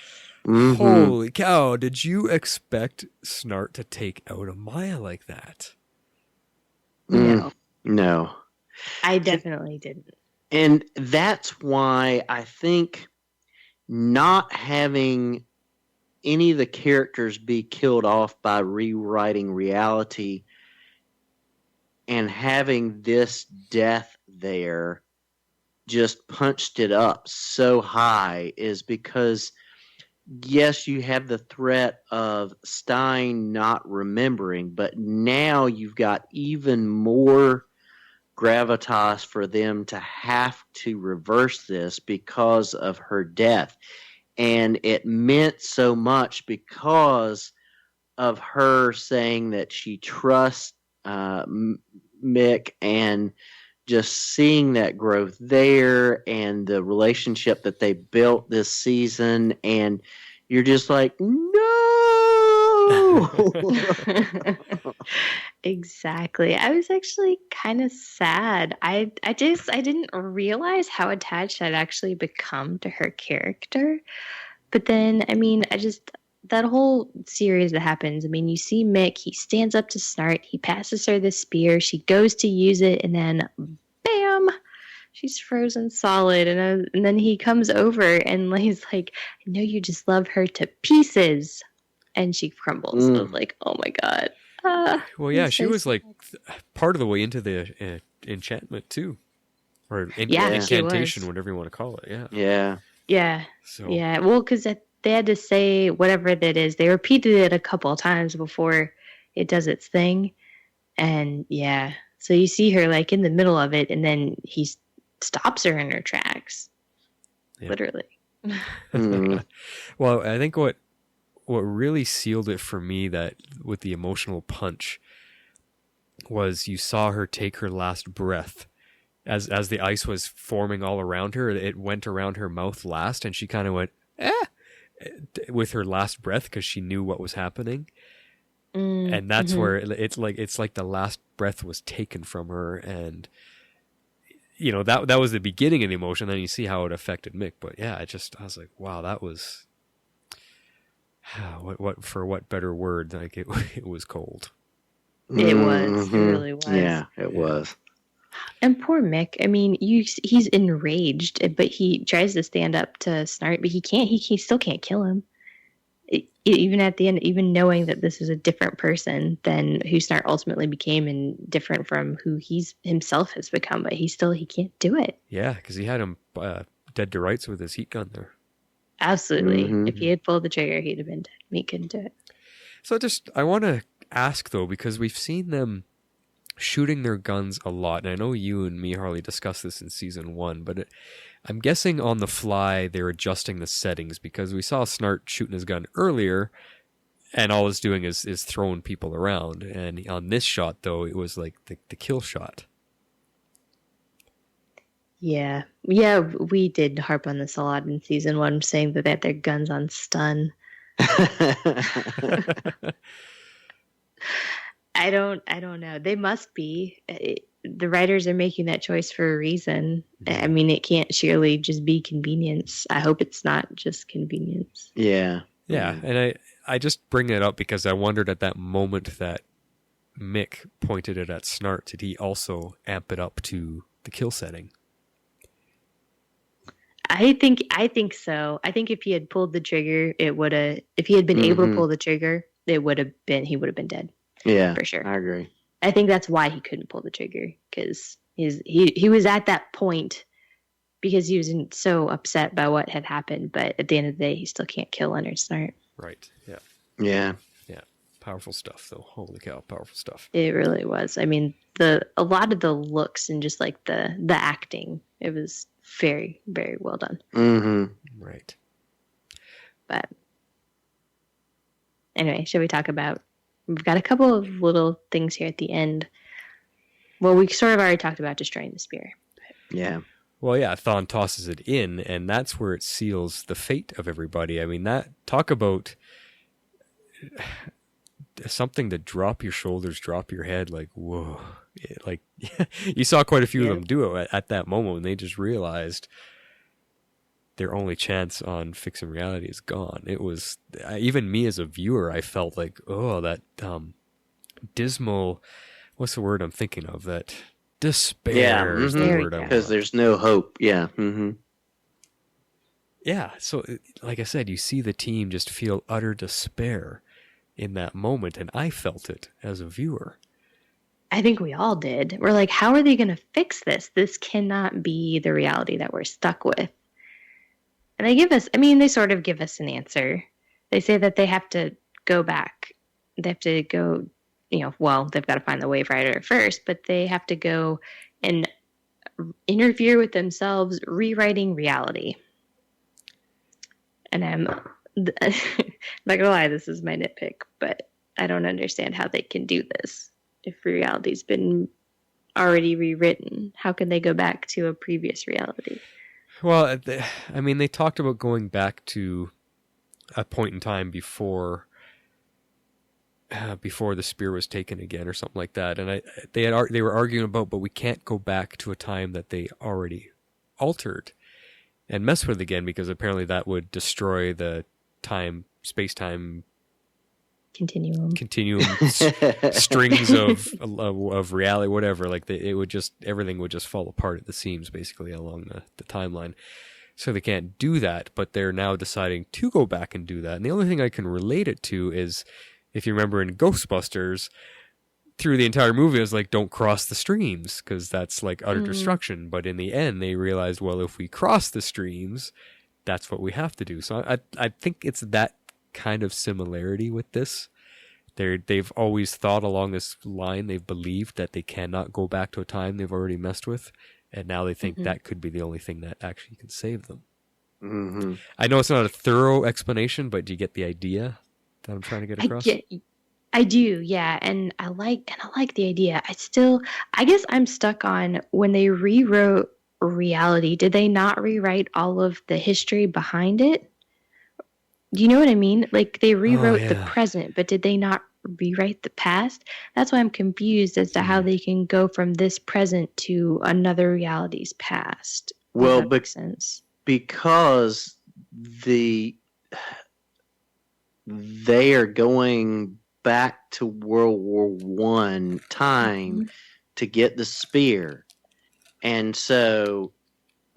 Mhm. Holy cow, did you expect Snart to take out a Maya like that? No, No. I definitely didn't. And that's why I think not having any of the characters be killed off by rewriting reality and having this death there just punched it up so high is because, yes, you have the threat of Stein not remembering, but now you've got even more gravitas for them to have to reverse this because of her death. And it meant so much because of her saying that she trusts Mick, and just seeing that growth there and the relationship that they built this season. And you're just like, no! Exactly. I was actually kind of sad. I didn't realize how attached I'd actually become to her character. But then, I mean, that whole series that happens, I mean, you see Mick, he stands up to Snart, he passes her the spear, she goes to use it, and then bam, she's frozen solid. And then he comes over and he's like, I know you just love her to pieces. And she crumbles. I was like, oh my God. Well, yeah, she was like part of the way into the enchantment too, or incantation, whatever you want to call it. Yeah. Yeah. Yeah. So Yeah. Well, because they had to say whatever that is. They repeated it a couple of times before it does its thing. And yeah. So you see her like in the middle of it, and then he stops her in her tracks. Yeah. Literally. Well, I think what really sealed it for me, that with the emotional punch, was you saw her take her last breath as the ice was forming all around her. It went around her mouth last, and she kind of went with her last breath because she knew what was happening. And that's where it's like the last breath was taken from her, and that was the beginning of the emotion. Then you see how it affected Mick. But yeah, I was like, wow, that was what better word? Like it was cold. It was. It really was. Yeah, it was. And poor Mick. I mean, he's enraged, but he tries to stand up to Snart, but he can't. He still can't kill him. Even at the end, even knowing that this is a different person than who Snart ultimately became, and different from who he's himself has become, but he can't do it. Yeah, because he had him dead to rights with his heat gun there. Absolutely. If he had pulled the trigger, he'd have been dead. He couldn't do it. So I want to ask, though, because we've seen them shooting their guns a lot, and I know you and me, Harley, discussed this in season 1, but I'm guessing on the fly they're adjusting the settings, because we saw Snart shooting his gun earlier, and all it's doing is throwing people around. And on this shot, though, it was like the kill shot. Yeah. Yeah, we did harp on this a lot in season 1, saying that they had their guns on stun. I don't know. They must be. The writers are making that choice for a reason. I mean, it can't surely just be convenience. I hope it's not just convenience. Yeah. Yeah, and I just bring that up because I wondered at that moment that Mick pointed it at Snart, did he also amp it up to the kill setting? I think so. I think if he had pulled the trigger, it would have. If he had been able to pull the trigger, he would have been dead. Yeah, for sure. I agree. I think that's why he couldn't pull the trigger, because he was at that point because he was so upset by what had happened. But at the end of the day, he still can't kill Leonard Snart. Right. Yeah. Yeah. Yeah. Powerful stuff, though. Holy cow, powerful stuff. It really was. I mean, a lot of the looks and just like the acting, it was very, very well done. Mm-hmm. Right. But anyway, shall we talk about? We've got a couple of little things here at the end. Well, we sort of already talked about destroying the spear. Yeah. Well, yeah, Thawne tosses it in, and that's where it seals the fate of everybody. I mean, talk about something to drop your shoulders, drop your head, like, whoa. Like, you saw quite a few of them do it at that moment when they just realized their only chance on fixing reality is gone. It was, even me as a viewer, I felt like, oh, that dismal, what's the word I'm thinking of? That despair is the word. Because there's no hope. Yeah. Mm-hmm. Yeah. So, like I said, you see the team just feel utter despair in that moment, and I felt it as a viewer. I think we all did. We're like, how are they going to fix this? This cannot be the reality that we're stuck with. And they sort of give us an answer. They say that they have to go back. They have to go, they've got to find the Waverider first, but they have to go and interfere with themselves, rewriting reality. And I'm not going to lie, this is my nitpick, but I don't understand how they can do this. If reality's been already rewritten, how can they go back to a previous reality? Well, they talked about going back to a point in time before the spear was taken again, or something like that. And they were arguing about, but we can't go back to a time that they already altered and mess with again, because apparently that would destroy the space-time continuum strings of reality, whatever. Like everything would just fall apart at the seams, basically, along the timeline. So they can't do that, but they're now deciding to go back and do that. And the only thing I can relate it to is, if you remember in Ghostbusters, through the entire movie, it was like, don't cross the streams, because that's like utter destruction. But in the end, they realized, well, if we cross the streams, that's what we have to do. So I think it's that kind of similarity with this. They've always thought along this line. They've believed that they cannot go back to a time they've already messed with, and now they think that could be the only thing that actually can save them. Mm-hmm. I know it's not a thorough explanation, but do you get the idea that I'm trying to get across? I do, yeah, and I like the idea. I guess I'm stuck on when they rewrote reality. Did they not rewrite all of the history behind it? Do you know what I mean? Like, they rewrote the present, but did they not rewrite the past? That's why I'm confused as to how they can go from this present to another reality's past. Well, that makes sense. Because they are going back to World War I time to get the spear. And so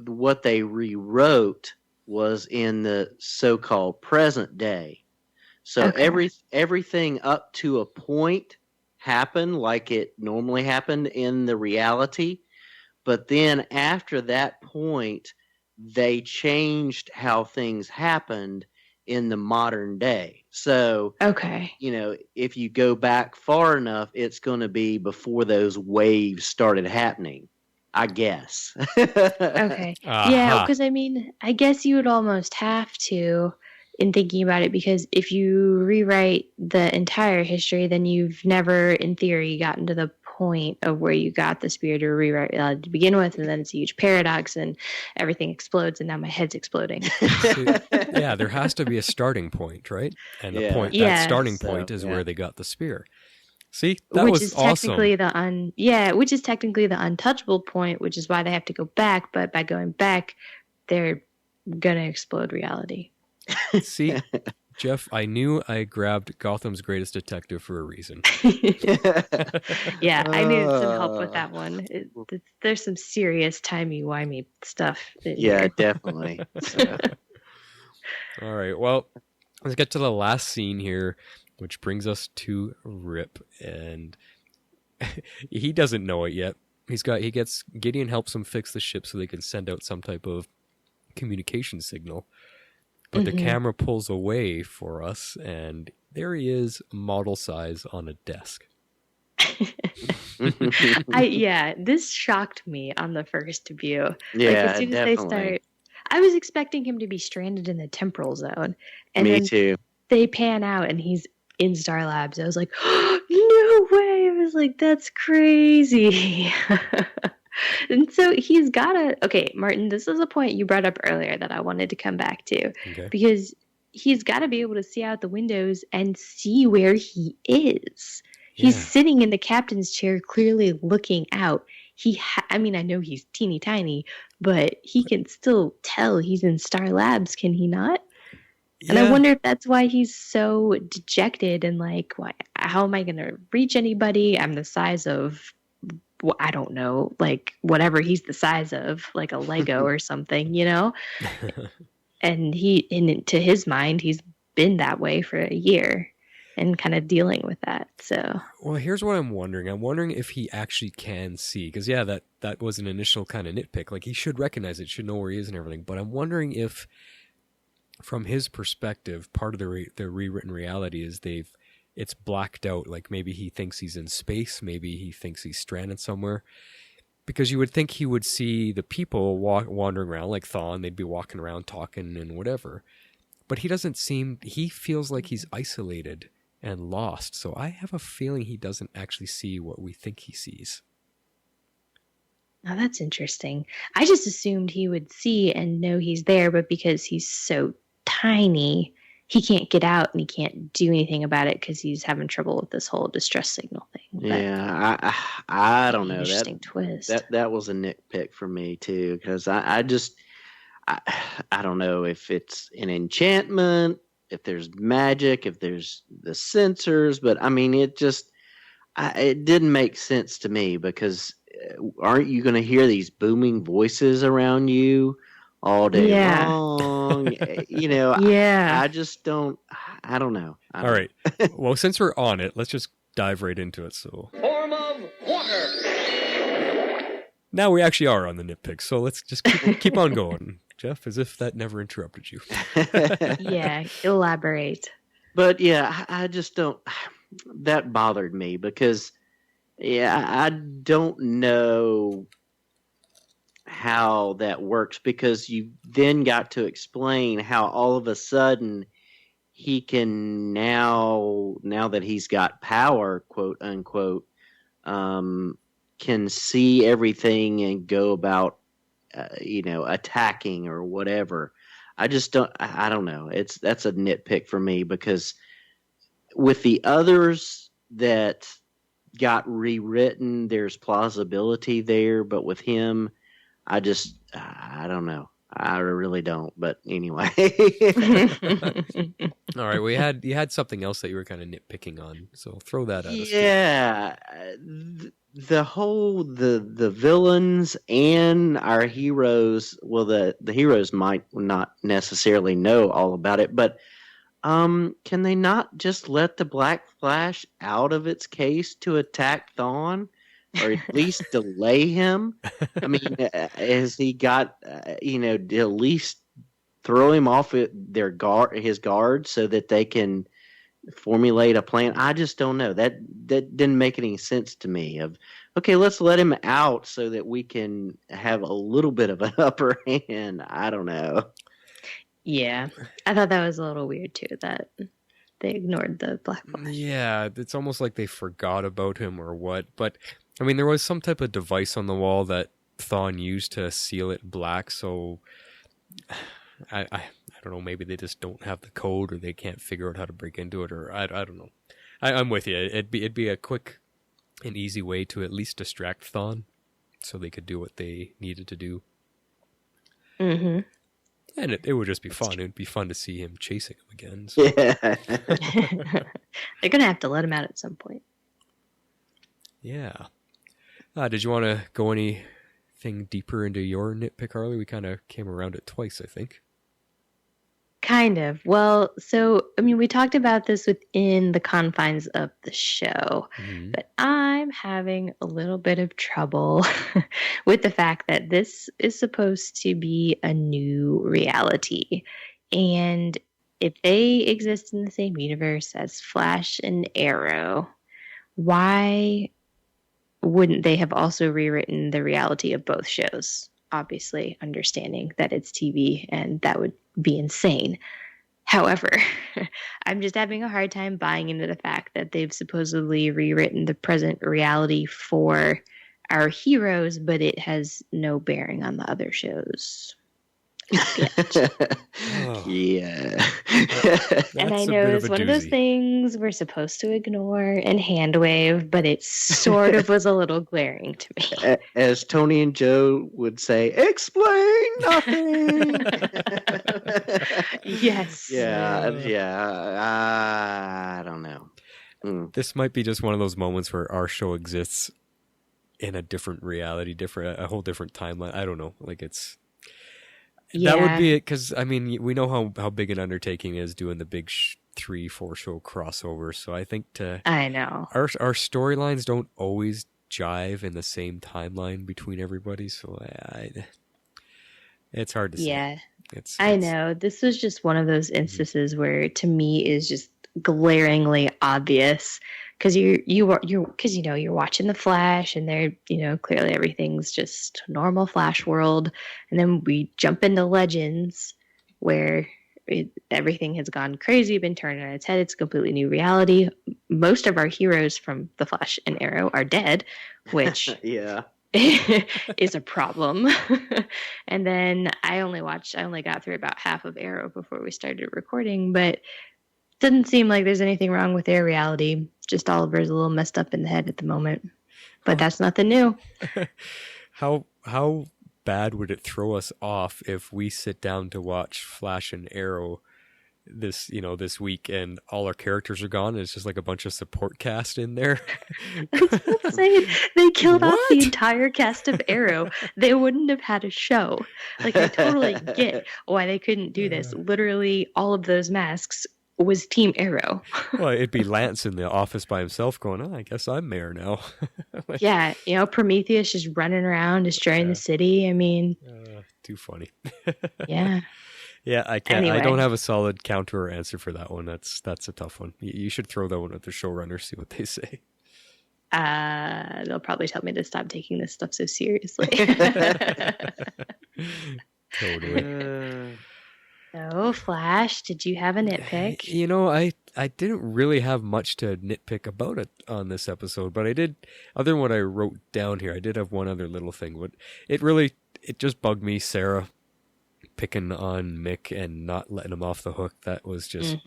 what they rewrote was in the so-called present day. So everything up to a point happened like it normally happened in the reality. But then after that point, they changed how things happened in the modern day. So, if you go back far enough, it's going to be before those waves started happening, I guess. Okay. Yeah, because I guess you would almost have to, in thinking about it, because if you rewrite the entire history, then you've never, in theory, gotten to the point of where you got the spear to rewrite reality to begin with, and then it's a huge paradox and everything explodes, and now my head's exploding. Yeah, there has to be a starting point, right? And that starting point is where they got the spear. See, that was awesome. Which is technically the untouchable point, which is why they have to go back. But by going back, they're gonna explode reality. See, Jeff, I knew I grabbed Gotham's Greatest Detective for a reason. Yeah, I needed some help with that one. There's some serious timey-wimey stuff. Yeah, definitely. All right, well, let's get to the last scene here, which brings us to Rip. And he doesn't know it yet. Gideon helps him fix the ship so they can send out some type of communication signal. But the camera pulls away for us, and there he is, model size on a desk. This shocked me on the first view. Yeah, like, as soon as definitely. they start, I was expecting him to be stranded in the temporal zone. And Me then too. they pan out and he's in Star Labs. I was like, oh, no way. I was like, that's crazy. And so he's got to, okay, Martin, this is a point you brought up earlier that I wanted to come back to. Okay. Because he's got to be able to see out the windows and see where he is. He's sitting in the captain's chair, clearly looking out. I know he's teeny tiny, but he can still tell he's in Star Labs, can he not? Yeah. And I wonder if that's why he's so dejected and like, how am I going to reach anybody? I'm the size of, I don't know, like whatever he's the size of, like a Lego or something, you know? And to his mind, he's been that way for a year and kind of dealing with that. So, well, here's what I'm wondering. I'm wondering if he actually can see, because that was an initial kind of nitpick. Like, he should recognize it, should know where he is and everything. But I'm wondering if, from his perspective, part of the rewritten reality is it's blacked out. Like, maybe he thinks he's in space, maybe he thinks he's stranded somewhere. Because you would think he would see the people wandering around, like Thawne. They'd be walking around talking and whatever. But he feels like he's isolated and lost. So I have a feeling he doesn't actually see what we think he sees. Now that's interesting. I just assumed he would see and know he's there, but because he's so tiny, he can't get out and he can't do anything about it because he's having trouble with this whole distress signal thing. But yeah, I don't know. Interesting twist. That was a nitpick for me too, because I don't know if it's an enchantment, if there's magic, if there's the sensors, but I mean, it didn't make sense to me, because aren't you going to hear these booming voices around you all day long? You know, yeah. I just don't. I don't know. All right. Well, since we're on it, let's just dive right into it. So, Form of water. now we actually are on the nitpick. So let's just keep on going, Jeff, as if that never interrupted you. Yeah, elaborate. But yeah, I just don't. That bothered me because, I don't know how that works, because you then got to explain how all of a sudden he can now that he's got power, quote unquote, can see everything and go about, attacking or whatever. I just don't. I don't know. That's a nitpick for me, because with the others that got rewritten, there's plausibility there, but with him, I don't know. I really don't. But anyway. All right. You had something else that you were kind of nitpicking on, so throw that at us. Yeah. The whole the villains and our heroes. Well, the heroes might not necessarily know all about it, but can they not just let the Black Flash out of its case to attack Thawne, or at least delay him? I mean, has he got at least throw him off his guard so that they can formulate a plan? I just don't know. That didn't make any sense to me. Okay, let's let him out so that we can have a little bit of an upper hand. I don't know. Yeah, I thought that was a little weird too, that they ignored the Black Flash. Yeah, it's almost like they forgot about him or what. But, I mean, there was some type of device on the wall that Thawne used to seal it black, so I don't know, maybe they just don't have the code, or they can't figure out how to break into it, or I don't know. I'm with you. It'd be a quick and easy way to at least distract Thawne so they could do what they needed to do. Mm-hmm. And it would just be fun. It would be fun to see him chasing him again. So. Yeah. They're going to have to let him out at some point. Yeah. Did you want to go anything deeper into your nitpick, Harley? We kind of came around it twice, I think. Kind of. Well, so, I mean, we talked about this within the confines of the show, but I'm having a little bit of trouble with the fact that this is supposed to be a new reality. And if they exist in the same universe as Flash and Arrow, why wouldn't they have also rewritten the reality of both shows? Obviously, understanding that it's TV and that would be insane. However, I'm just having a hard time buying into the fact that they've supposedly rewritten the present reality for our heroes, but it has no bearing on the other shows. Yeah. And I know it's one of those things we're supposed to ignore and hand wave, but it sort of was a little glaring to me. As Tony and Joe would say, explain nothing. Yes. Yeah. I don't know. This might be just one of those moments where our show exists in a different reality, a whole different timeline. I don't know. Like that would be it, because I mean, we know how big an undertaking is doing the big 3-4 show crossover. So I think I know our storylines don't always jive in the same timeline between everybody. So it's hard to say. Yeah, I know. This was just one of those instances where, to me, is just glaringly obvious. Because you're watching the Flash, and they're clearly everything's just normal Flash world, and then we jump into Legends, where everything has gone crazy, been turned on its head. It's a completely new reality. Most of our heroes from the Flash and Arrow are dead, which is a problem. And then I only got through about half of Arrow before we started recording, but doesn't seem like there's anything wrong with their reality. Just Oliver's a little messed up in the head at the moment. But that's nothing new. How bad would it throw us off if we sit down to watch Flash and Arrow this week, and all our characters are gone, and it's just like a bunch of support cast in there? I'm saying they killed off the entire cast of Arrow. They wouldn't have had a show. Like, I totally get why they couldn't do this. Literally all of those masks was Team Arrow. Well, it'd be Lance in the office by himself going, I guess I'm mayor now. Yeah, Prometheus just running around destroying the city. I mean, too funny. Yeah. Yeah, I can't. Anyway. I don't have a solid counter or answer for that one. That's a tough one. You should throw that one at the showrunners, see what they say. They'll probably tell me to stop taking this stuff so seriously. Totally. So, Flash, did you have a nitpick? I didn't really have much to nitpick about it on this episode, but I did, other than what I wrote down here, I did have one other little thing. But it just bugged me, Sarah picking on Mick and not letting him off the hook. That was just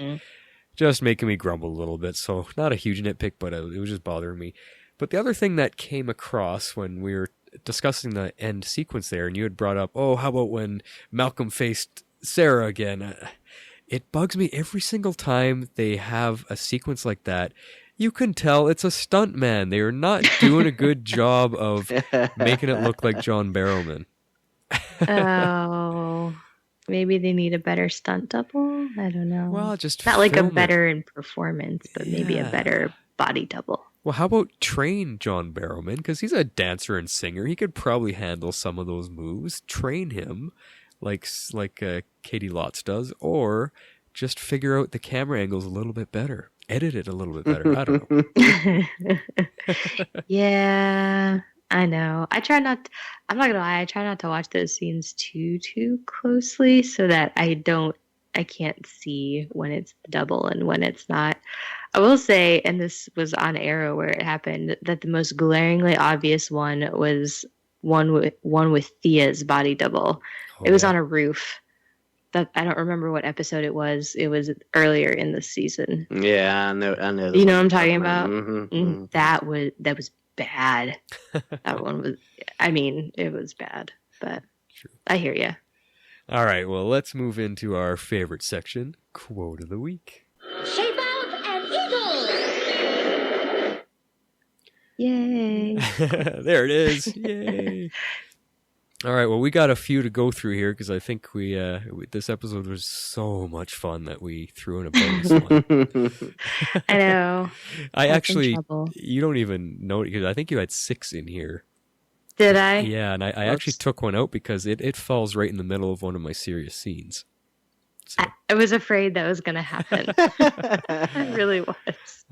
making me grumble a little bit. So not a huge nitpick, but it was just bothering me. But the other thing that came across when we were discussing the end sequence there, and you had brought up, how about when Malcolm faced Sarah again? It bugs me every single time they have a sequence like that. You can tell it's a stunt man. They are not doing a good job of making it look like John Barrowman. Oh, maybe they need a better stunt double? I don't know. Well, just not like a better in performance, but maybe a better body double. Well, how about train John Barrowman? Because he's a dancer and singer. He could probably handle some of those moves. Train him like Katie Lotz does, or just figure out the camera angles a little bit better. Edit it a little bit better. I don't know. Yeah, I know. I'm not going to lie, I try not to watch those scenes too closely so that I can't see when it's the double and when it's not. I will say, and this was on Arrow where it happened, that the most glaringly obvious one was one with Thea's body double. It was on a roof. That I don't remember what episode it was. It was earlier in the season. Yeah, I know. You know what I'm talking about? Mm-hmm. That was bad. That one was. I mean, it was bad, but True. I hear you. All right, well, let's move into our favorite section, Quote of the Week. Shape out an eagle! Yay! There it is. Yay! All right, well, we got a few to go through here because I think this episode was so much fun that we threw in a bonus one. I know. I That's actually, in trouble. you don't even know because I think you had 6 in here. Did I? Yeah, and I actually took one out because it falls right in the middle of one of my serious scenes. So. I was afraid that was going to happen. I really was.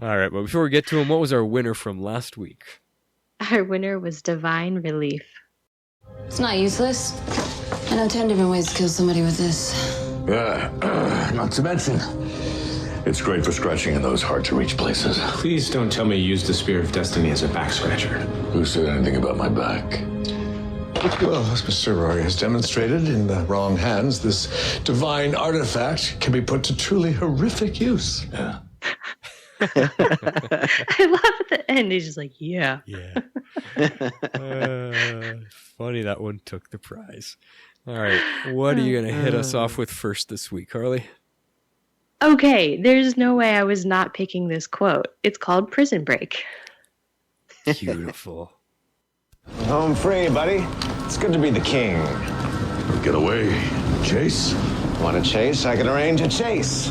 All right, but before we get to him, what was our winner from last week? Our winner was Divine Relief. It's not useless. I know 10 different ways to kill somebody with this. Yeah, not to mention, it's great for scratching in those hard-to-reach places. Please don't tell me you used the Spear of Destiny as a back scratcher. Who said anything about my back? Well, as Mr. Rory has demonstrated, in the wrong hands, this divine artifact can be put to truly horrific use. Yeah. I love at the end. He's just like, yeah. Yeah. Funny that one took the prize. All right, what are you going to hit us off with first this week, Harley? Okay, there's no way I was not picking this quote. It's called Prison Break. Beautiful. Home free, buddy. It's good to be the king. Get away. Chase? Want to chase? I can arrange a chase.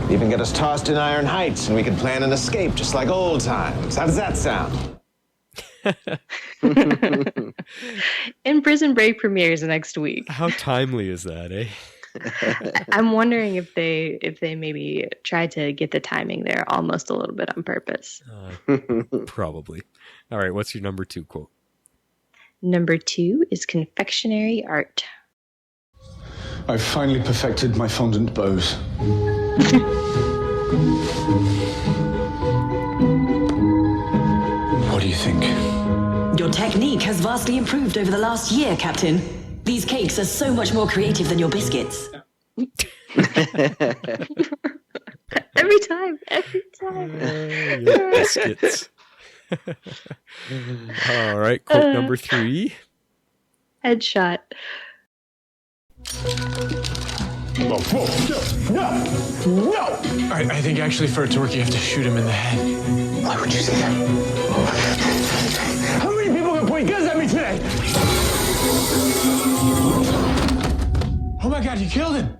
Even get us tossed in Iron Heights, and we can plan an escape just like old times. How does that sound? And Prison Break premieres next week. How timely is that, eh? I'm wondering if they maybe tried to get the timing there almost a little bit on purpose. Probably. All right, what's your number 2 quote? Number 2 is confectionery art. I've finally perfected my fondant bows. What do you think? Your technique has vastly improved over the last year, Captain. These cakes are so much more creative than your biscuits. Every time. Your biscuits. All right, quote number 3. Headshot. No! I think actually for it to work, you have to shoot him in the head. Why would you say that? How many people can point guns at me today? Oh my god, you killed him!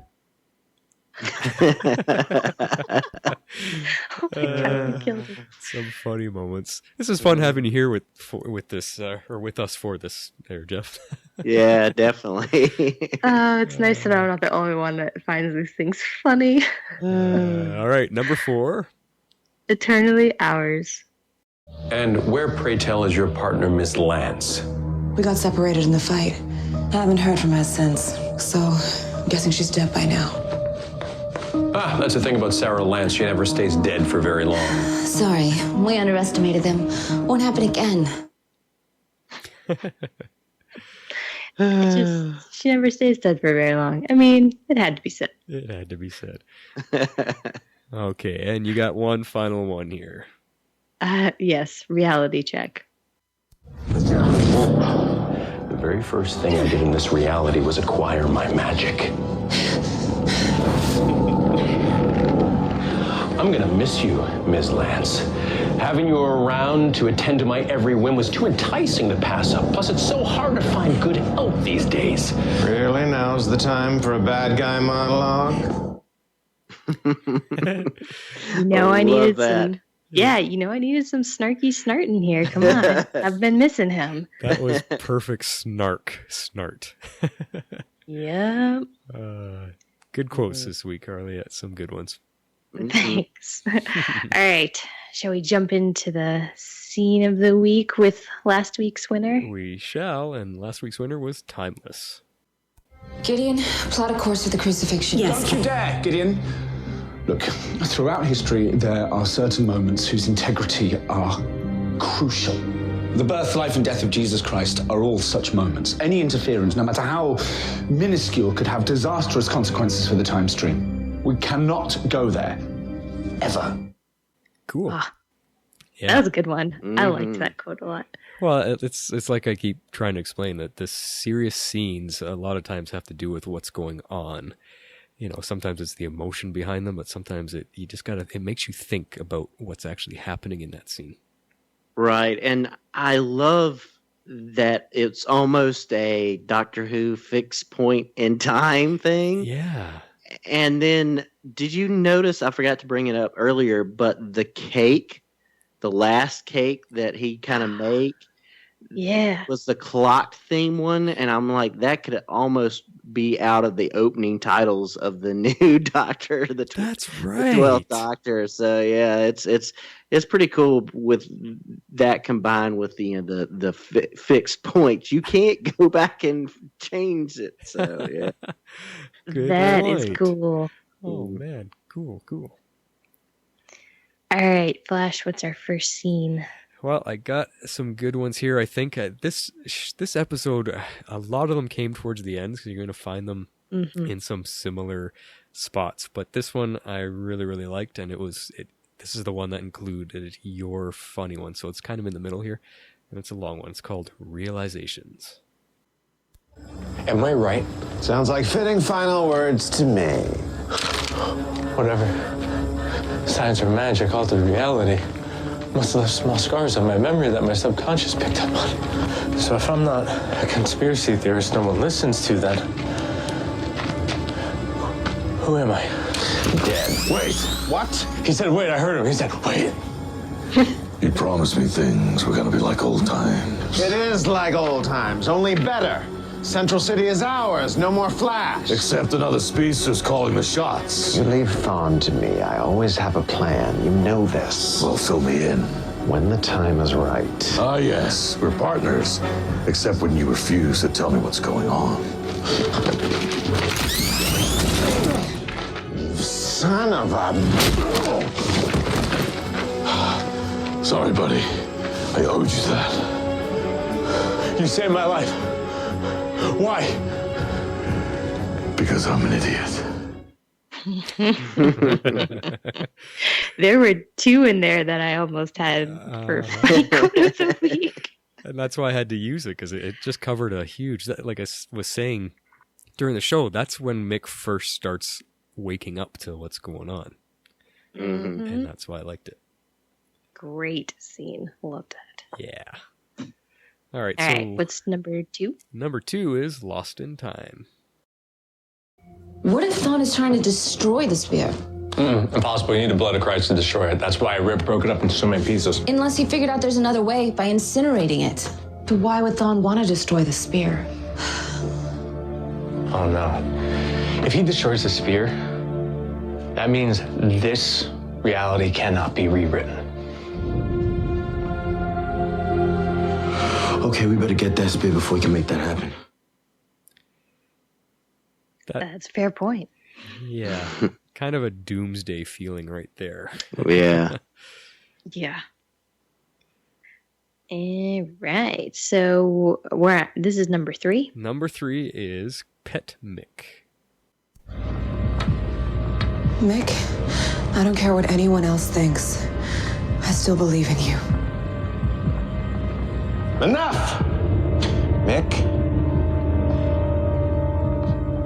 Oh my god, we killed him. Some funny moments. This is fun having you here with us for this there, Jeff. Yeah, definitely. It's nice to know I'm not the only one that finds these things funny. All right, number 4. Eternally Ours. And where, pray tell, is your partner, Miss Lance? We got separated in the fight. I haven't heard from her since, so I'm guessing she's dead by now. Ah, that's the thing about Sarah Lance. She never stays dead for very long. Sorry, we underestimated them. Won't happen again. She never stays dead for very long. I mean, it had to be said. It had to be said. Okay, and you got one final one here. Yes, reality check. The very first thing I did in this reality was acquire my magic. I'm gonna miss you, Ms. Lance. Having you around to attend to my every whim was too enticing to pass up. Plus, it's so hard to find good help these days. Really? Now's the time for a bad guy monologue? I needed some. Yeah, I needed some snarky snart in here. Come on. I've been missing him. That was perfect snart. Yep. Good quotes this week, Harley. Yeah, some good ones. Thanks. All right. Shall we jump into the scene of the week with last week's winner? We shall, and last week's winner was Timeless. Gideon, plot a course for the crucifixion. Yes. Don't you dare, Gideon. Look, throughout history, there are certain moments whose integrity are crucial. The birth, life, and death of Jesus Christ are all such moments. Any interference, no matter how minuscule, could have disastrous consequences for the time stream. We cannot go there. Ever. Cool. Yeah. That was a good one. Mm-hmm. I liked that quote a lot. Well, it's like I keep trying to explain that the serious scenes a lot of times have to do with what's going on. Sometimes it's the emotion behind them, but sometimes it makes you think about what's actually happening in that scene. Right. And I love that it's almost a Doctor Who fixed point in time thing. Yeah. And then, did you notice, I forgot to bring it up earlier, but the cake, the last cake that he kind of made, was the clock theme one. And I'm like, that could almost be out of the opening titles of the new Doctor, That's right. the 12th Doctor. So yeah, it's pretty cool with that combined with the fixed points. You can't go back and change it. So yeah. That is cool. Oh man, cool. All right, Flash, what's our first scene? Well, I got some good ones here. I think this episode, a lot of them came towards the end, because you're going to find them in some similar spots. But this one I really, really liked, and this is the one that included your funny one, so it's kind of in the middle here, and it's a long one. It's called Realizations. Am I right? Sounds like fitting final words to me. Whatever science or magic altered reality must have left small scars on my memory that my subconscious picked up on. So if I'm not a conspiracy theorist no one listens to, then who am I? Dead. Wait. What? He said wait, I heard him. He said wait. You promised me things were gonna be like old times. It is like old times, only better. Central City is ours, no more Flash. Except another species calling the shots. You leave Thawne to me. I always have a plan. You know this. Well, fill me in. When the time is right. Ah, yes, we're partners. Except when you refuse to tell me what's going on. Son of a... Sorry, buddy. I owed you that. You saved my life. Why? Because I'm an idiot. There were two in there that I almost had for funny quote of the week. And that's why I had to use it, because it just covered a huge, like I was saying during the show, that's when Mick first starts waking up to what's going on. Mm-hmm. And that's why I liked it. Great scene. Loved that. Yeah. All right. All right. What's number 2? Number 2 is Lost in Time. What if Thawne is trying to destroy the spear? Impossible. You need the blood of Christ to destroy it. That's why I broke it up into so many pieces. Unless he figured out there's another way by incinerating it. But why would Thawne want to destroy the spear? Oh no. If he destroys the spear, that means this reality cannot be rewritten. Okay, we better get that spear before we can make that happen. That's a fair point. Yeah. Kind of a doomsday feeling right there. Yeah. Yeah. All right. So this is number 3. Number 3 is Pet Mick. Mick, I don't care what anyone else thinks. I still believe in you. Enough! Mick,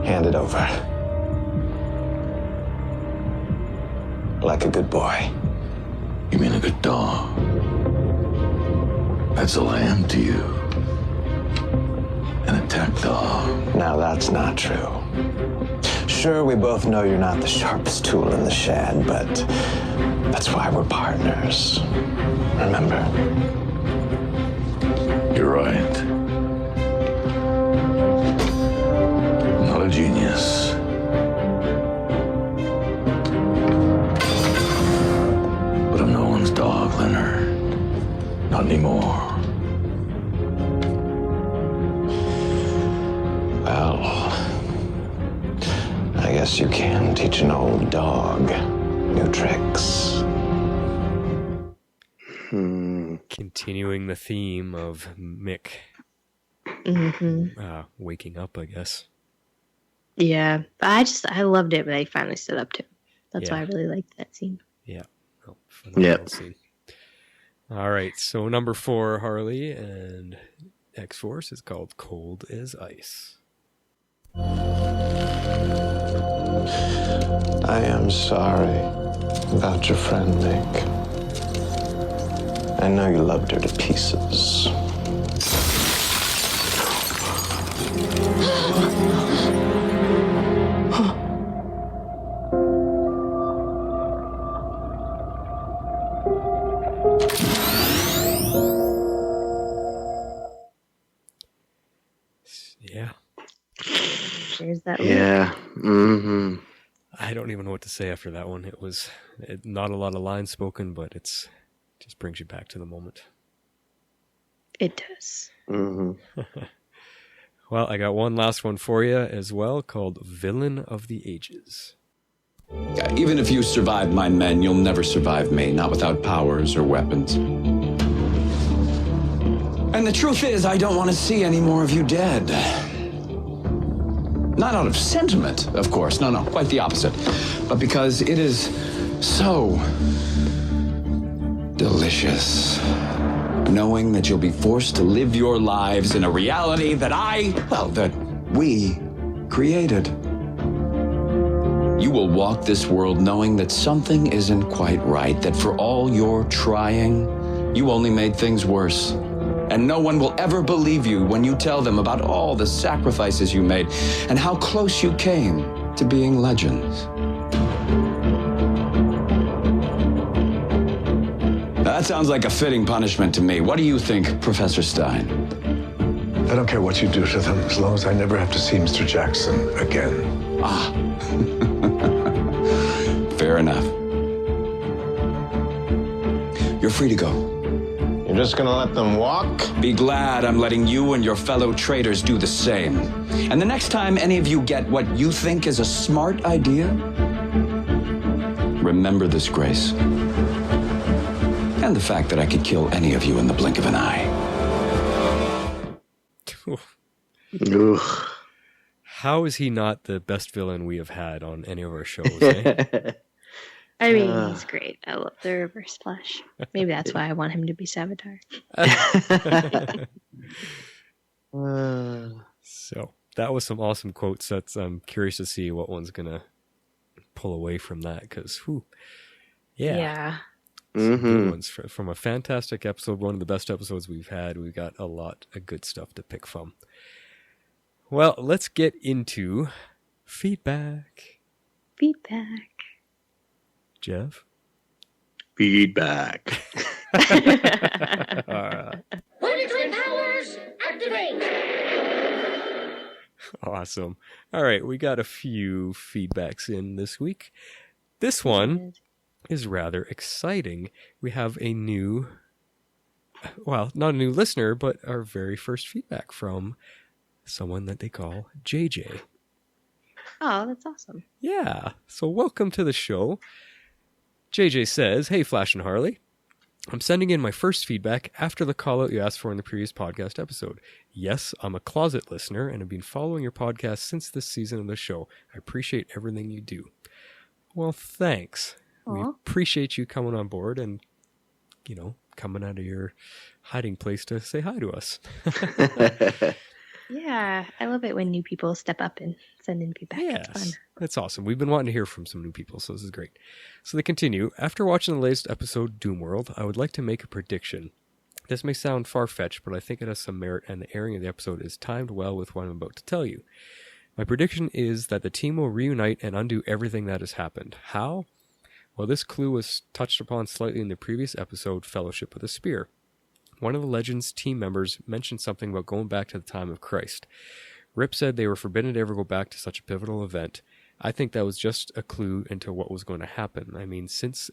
hand it over. Like a good boy. You mean a good dog? That's all I am to you. An attack dog. Now that's not true. Sure, we both know you're not the sharpest tool in the shed, but that's why we're partners. Remember? You're right. I'm not a genius. But I'm no one's dog, Leonard. Not anymore. Well, I guess you can teach an old dog new tricks. Continuing the theme of Mick waking up, I guess. Yeah. I loved it when they finally stood up to him. That's why I really liked that scene. Yeah. Phenomenal scene. All right. So number 4, Harley and X-Force is called Cold as Ice. I am sorry about your friend, Nick. I know you loved her to pieces. Yeah. There's that. Yeah. Mm-hmm. I don't even know what to say after that one. It was not a lot of lines spoken, but it just brings you back to the moment. It does. Mm-hmm. Well, I got one last one for you as well, called Villain of the Ages. Even if you survive my men, you'll never survive me, not without powers or weapons. And the truth is, I don't want to see any more of you dead. Not out of sentiment, of course. No, quite the opposite. But because it is so delicious knowing that you'll be forced to live your lives in a reality that that we created. You will walk this world knowing that something isn't quite right, that for all your trying, you only made things worse. And no one will ever believe you when you tell them about all the sacrifices you made and how close you came to being legends. That sounds like a fitting punishment to me. What do you think, Professor Stein? I don't care what you do to them, as long as I never have to see Mr. Jackson again. Ah. Fair enough. You're free to go. You're just gonna let them walk? Be glad I'm letting you and your fellow traitors do the same. And the next time any of you get what you think is a smart idea, remember this, Grace. And the fact that I could kill any of you in the blink of an eye. How is he not the best villain we have had on any of our shows? Eh? I mean, he's great. I love the reverse flash. Maybe that's why I want him to be Savitar. So that was some awesome quotes. I'm curious to see what one's gonna pull away from that, because yeah. Some good ones from a fantastic episode, one of the best episodes we've had. We've got a lot of good stuff to pick from. Well, let's get into feedback. Jeff? Feedback. All right. Planetary powers, activate! Awesome. All right, we got a few feedbacks in this week. This one is rather exciting. We have a new, well, not a new listener, but our very first feedback from someone that they call JJ. Oh, that's awesome. Yeah. So welcome to the show. JJ says, "Hey, Flash and Harley. I'm sending in my first feedback after the call out you asked for in the previous podcast episode. Yes, I'm a closet listener and have been following your podcast since this season of the show. I appreciate everything you do." Well, thanks. We appreciate you coming on board and, coming out of your hiding place to say hi to us. Yeah, I love it when new people step up and send in feedback. Yes, it's fun. That's awesome. We've been wanting to hear from some new people, so this is great. So they continue, "After watching the latest episode, Doomworld, I would like to make a prediction. This may sound far-fetched, but I think it has some merit, and the airing of the episode is timed well with what I'm about to tell you. My prediction is that the team will reunite and undo everything that has happened. How? Well, this clue was touched upon slightly in the previous episode, Fellowship with a Spear. One of the Legends team members mentioned something about going back to the time of Christ. Rip said they were forbidden to ever go back to such a pivotal event. I think that was just a clue into what was going to happen. I mean, since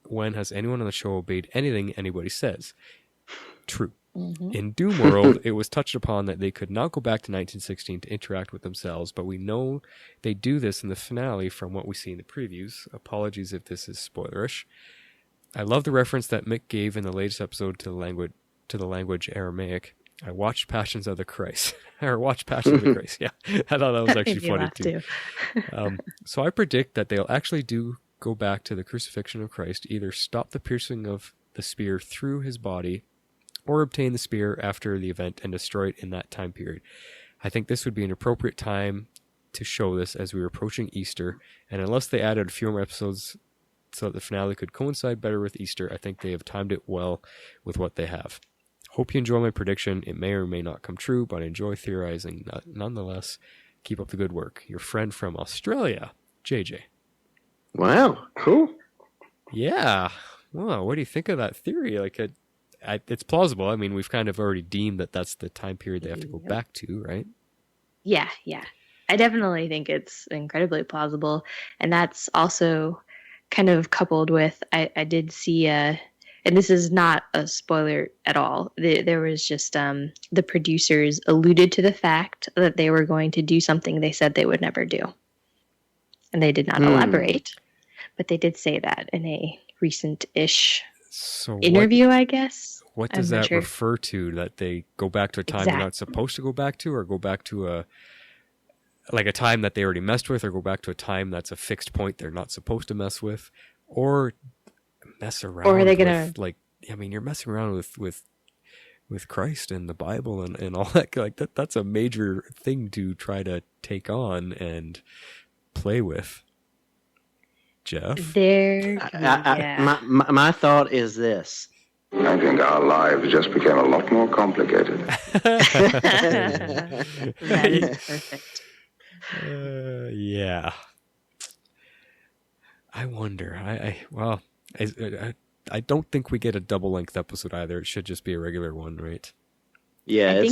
when has anyone on the show obeyed anything anybody says? True. Mm-hmm. In Doomworld, it was touched upon that they could not go back to 1916 to interact with themselves, but we know they do this in the finale from what we see in the previews. Apologies if this is spoilerish. I love the reference that Mick gave in the latest episode to the language Aramaic. I watched Passions of the Christ. Yeah, I thought that was actually funny too. So I predict that they'll actually do go back to the crucifixion of Christ, either stop the piercing of the spear through his body, or obtain the spear after the event and destroy it in that time period. I think this would be an appropriate time to show this as we were approaching Easter, and unless they added a few more episodes so that the finale could coincide better with Easter, I think they have timed it well with what they have. Hope you enjoy my prediction. It may or may not come true, but I enjoy theorizing nonetheless. Keep up the good work. Your friend from Australia, JJ. Wow, cool. Yeah. Well, what do you think of that theory? It's plausible. I mean, we've kind of already deemed that that's the time period they have to go back to, right? Yeah. I definitely think it's incredibly plausible. And that's also kind of coupled with, I did see and this is not a spoiler at all. There was just the producers alluded to the fact that they were going to do something they said they would never do. And they did not elaborate, but they did say that in a recent-ish interview, I guess. What does that refer to? That they go back to a time they're not supposed to go back to, or go back to a time that they already messed with, or go back to a time that's a fixed point they're not supposed to mess with, or mess around? Or are they gonna you're messing around with Christ and the Bible and all that. Like that's a major thing to try to take on and play with. Jeff? My thought is this. I think our lives just became a lot more complicated. That is perfect. Yeah. I wonder. I don't think we get a double-length episode either. It should just be a regular one, right? Yeah,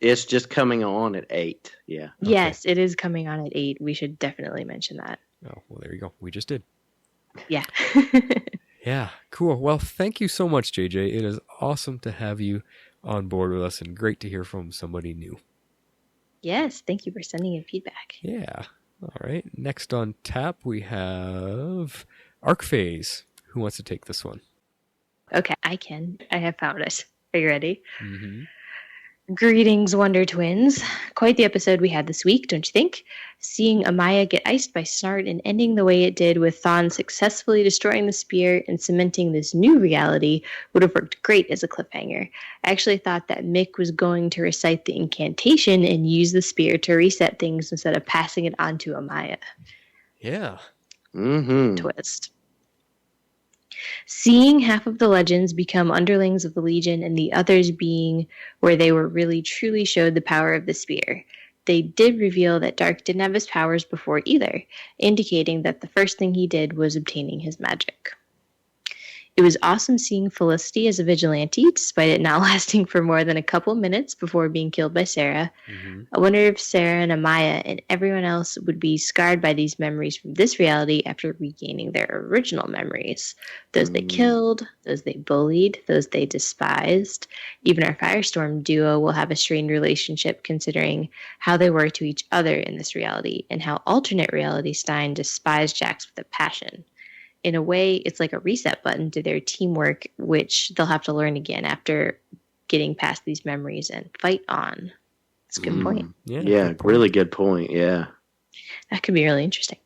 it's just coming on at 8. Yeah. Yes, it is coming on at 8. We should definitely mention that. Oh, well, there you go. We just did. Yeah. Yeah, cool. Well, thank you so much, JJ. It is awesome to have you on board with us and great to hear from somebody new. Yes, thank you for sending in feedback. Yeah. All right. Next on tap, we have Arc Phase. Who wants to take this one? Okay, I can. I have found it. Are you ready? Mm-hmm. Greetings, Wonder Twins. Quite the episode we had this week, don't you think? Seeing Amaya get iced by Snart and ending the way it did with Thawne successfully destroying the spear and cementing this new reality would have worked great as a cliffhanger. I actually thought that Mick was going to recite the incantation and use the spear to reset things instead of passing it on to Amaya. Yeah. Mm-hmm. Twist. Seeing half of the legends become underlings of the Legion and the others being where they were really truly showed the power of the spear. They did reveal that Darhk didn't have his powers before either, indicating that the first thing he did was obtaining his magic. It was awesome seeing Felicity as a vigilante, despite it not lasting for more than a couple minutes before being killed by Sarah. Mm-hmm. I wonder if Sarah and Amaya and everyone else would be scarred by these memories from this reality after regaining their original memories. Those they killed, those they bullied, those they despised. Even our Firestorm duo will have a strained relationship considering how they were to each other in this reality and how alternate reality Stein despised Jax with a passion. In a way, it's like a reset button to their teamwork, which they'll have to learn again after getting past these memories and fight on. That's a good point. Yeah, good really good point. Yeah. That could be really interesting.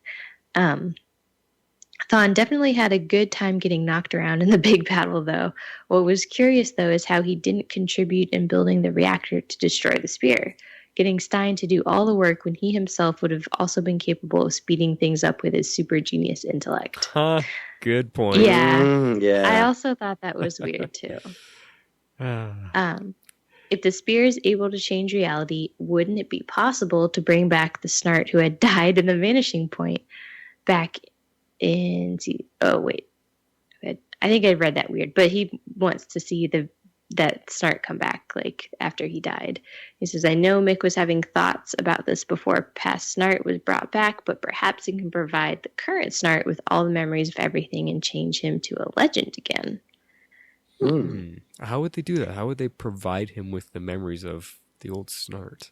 Thawne definitely had a good time getting knocked around in the big battle, though. What was curious, though, is how he didn't contribute in building the reactor to destroy the spear. Getting Stein to do all the work when he himself would have also been capable of speeding things up with his super genius intellect. Huh, good point. Yeah. Yeah. I also thought that was weird, too. If the spear is able to change reality, wouldn't it be possible to bring back the Snart who had died in the vanishing point back in... Oh, wait. I think I read that weird, but he wants to see that Snart come back, like, after he died. He says, I know Mick was having thoughts about this before past Snart was brought back, but perhaps it can provide the current Snart with all the memories of everything and change him to a legend again. How would they do that? How would they provide him with the memories of the old Snart?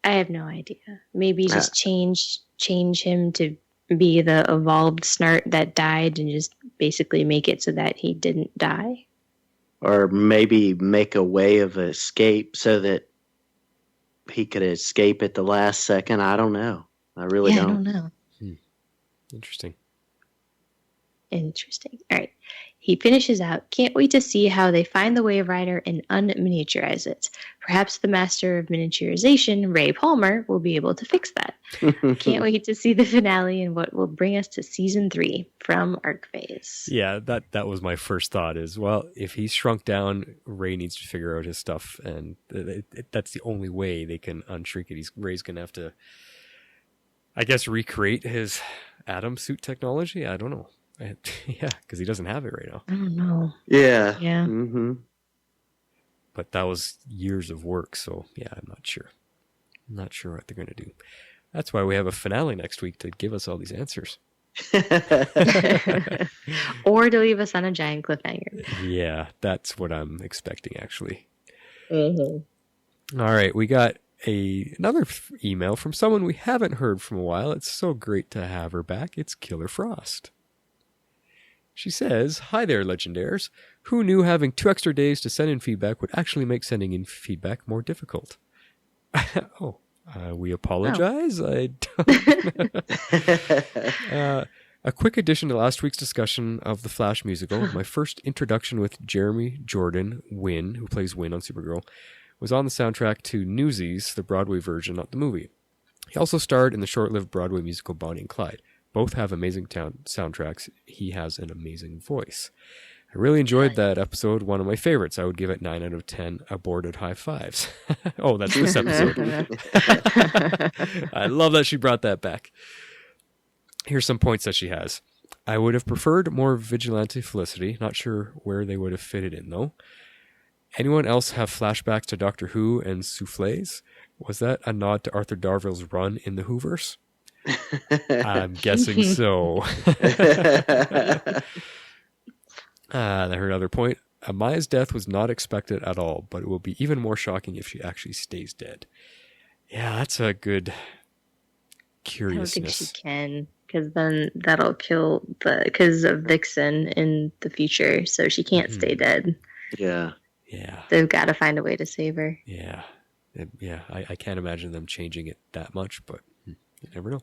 I have no idea. Maybe just change him to be the evolved Snart that died and just basically make it so that he didn't die. Or maybe make a way of escape so that he could escape at the last second. I don't know. I really don't. I don't know. Interesting. All right. He finishes out, can't wait to see how they find the Waverider and unminiaturize it. Perhaps the master of miniaturization, Ray Palmer, will be able to fix that. Can't wait to see the finale and what will bring us to season 3 from Arc Phase. Yeah, that was my first thought is, well, if he's shrunk down, Ray needs to figure out his stuff, and that's the only way they can unshrink it. Ray's going to have to, I guess, recreate his atom suit technology. I don't know. Yeah, because he doesn't have it right now. I don't know. Yeah. Yeah. Mm-hmm. But that was years of work, so yeah, I'm not sure. I'm not sure what they're going to do. That's why we have a finale next week to give us all these answers. Or to leave us on a giant cliffhanger. Yeah, that's what I'm expecting, actually. Mm-hmm. All right, we got another email from someone we haven't heard from a while. It's so great to have her back. It's Killer Frost. She says, "Hi there, Legendaires. Who knew having 2 extra days to send in feedback would actually make sending in feedback more difficult?" We apologize. I don't... A quick addition to last week's discussion of the Flash musical. My first introduction with Jeremy Jordan Wynn, who plays Wynn on Supergirl, was on the soundtrack to Newsies, the Broadway version, not the movie. He also starred in the short-lived Broadway musical Bonnie and Clyde. Both have amazing soundtracks. He has an amazing voice. I really enjoyed that episode, one of my favorites. I would give it 9 out of 10 aborted high fives. Oh, that's this episode. I love that she brought that back. Here's some points that she has. I would have preferred more vigilante Felicity. Not sure where they would have fitted in, though. Anyone else have flashbacks to Doctor Who and souffles? Was that a nod to Arthur Darvill's run in the Whoverse? I'm guessing so. Her other point. Amaya's death was not expected at all, but it will be even more shocking if she actually stays dead. Yeah, that's a good curiousness. I don't think she can, because then that'll kill because of Vixen in the future, so she can't stay dead. Yeah. Yeah. They've got to find a way to save her. Yeah. Yeah, I can't imagine them changing it that much, but you never know.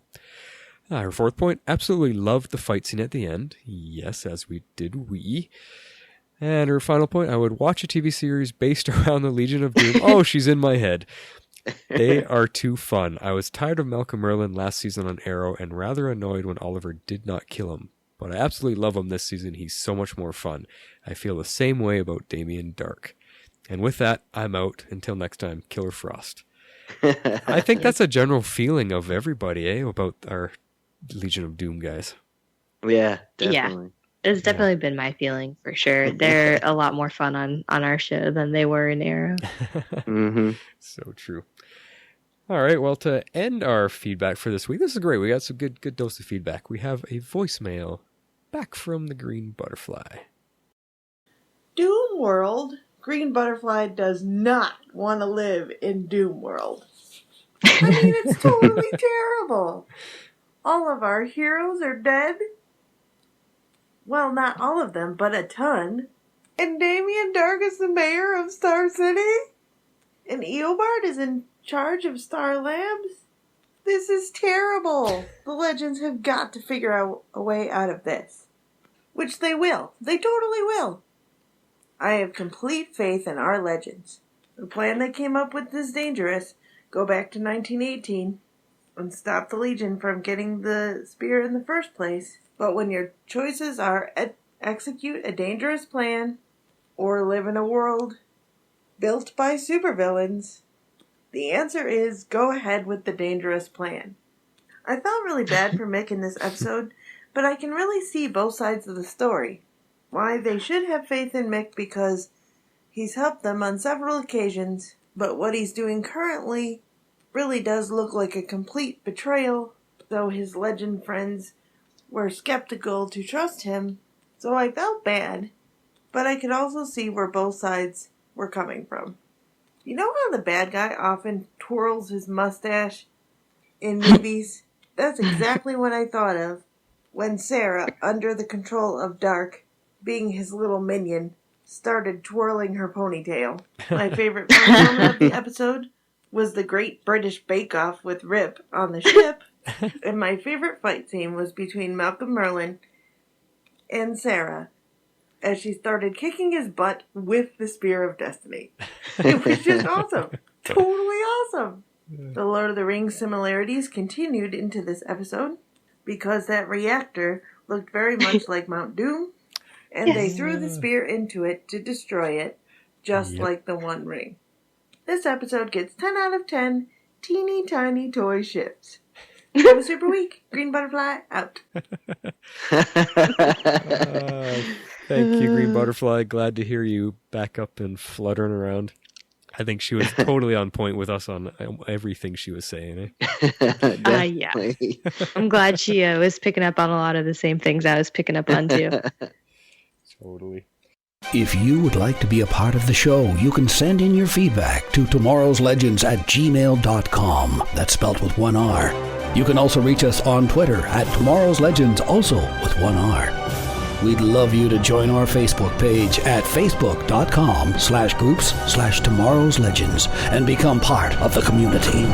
Her fourth point, absolutely loved the fight scene at the end. Yes, as we did we. And her final point, I would watch a TV series based around the Legion of Doom. Oh, she's in my head. They are too fun. I was tired of Malcolm Merlin last season on Arrow and rather annoyed when Oliver did not kill him. But I absolutely love him this season. He's so much more fun. I feel the same way about Damien Darhk. And with that, I'm out. Until next time, Killer Frost. I think that's a general feeling of everybody, about our Legion of Doom guys. Yeah, definitely. Yeah, it's definitely been my feeling for sure. They're a lot more fun on our show than they were in Arrow. Mm-hmm. So true. All right, well, to end our feedback for this week, this is great. We got some good dose of feedback. We have a voicemail back from the Green Butterfly. Doomworld. Green Butterfly does not want to live in Doomworld. I mean, it's totally terrible. All of our heroes are dead. Well, not all of them, but a ton. And Damien Darhk is the mayor of Star City? And Eobard is in charge of Star Labs? This is terrible. The Legends have got to figure out a way out of this. Which they will. They totally will. I have complete faith in our Legends. The plan they came up with is dangerous. Go back to 1918 and stop the Legion from getting the spear in the first place. But when your choices are execute a dangerous plan or live in a world built by supervillains, the answer is go ahead with the dangerous plan. I felt really bad for Mick in this episode, but I can really see both sides of the story. Why they should have faith in Mick because he's helped them on several occasions, but what he's doing currently really does look like a complete betrayal, though his Legend friends were skeptical to trust him, so I felt bad, but I could also see where both sides were coming from. You know how the bad guy often twirls his mustache in movies? That's exactly what I thought of when Sarah, under the control of Darhk, being his little minion, started twirling her ponytail. My favorite moment of the episode was the Great British Bake Off with Rip on the ship, and my favorite fight scene was between Malcolm Merlin and Sarah as she started kicking his butt with the Spear of Destiny. It was just awesome. Totally awesome. The Lord of the Rings similarities continued into this episode because that reactor looked very much like Mount Doom, and they threw the spear into it to destroy it, just like the One Ring. This episode gets 10 out of 10 teeny tiny toy ships. Have a super week. Green Butterfly out. Thank you, Green Butterfly. Glad to hear you back up and fluttering around. I think she was totally on point with us on everything she was saying. Yeah. I'm glad she was picking up on a lot of the same things I was picking up on too. Totally. If you would like to be a part of the show, you can send in your feedback to tomorrowslegends@gmail.com. That's spelled with one R. You can also reach us on Twitter at tomorrowslegends, also with one R. We'd love you to join our Facebook page at facebook.com/groups/tomorrowslegends and become part of the community.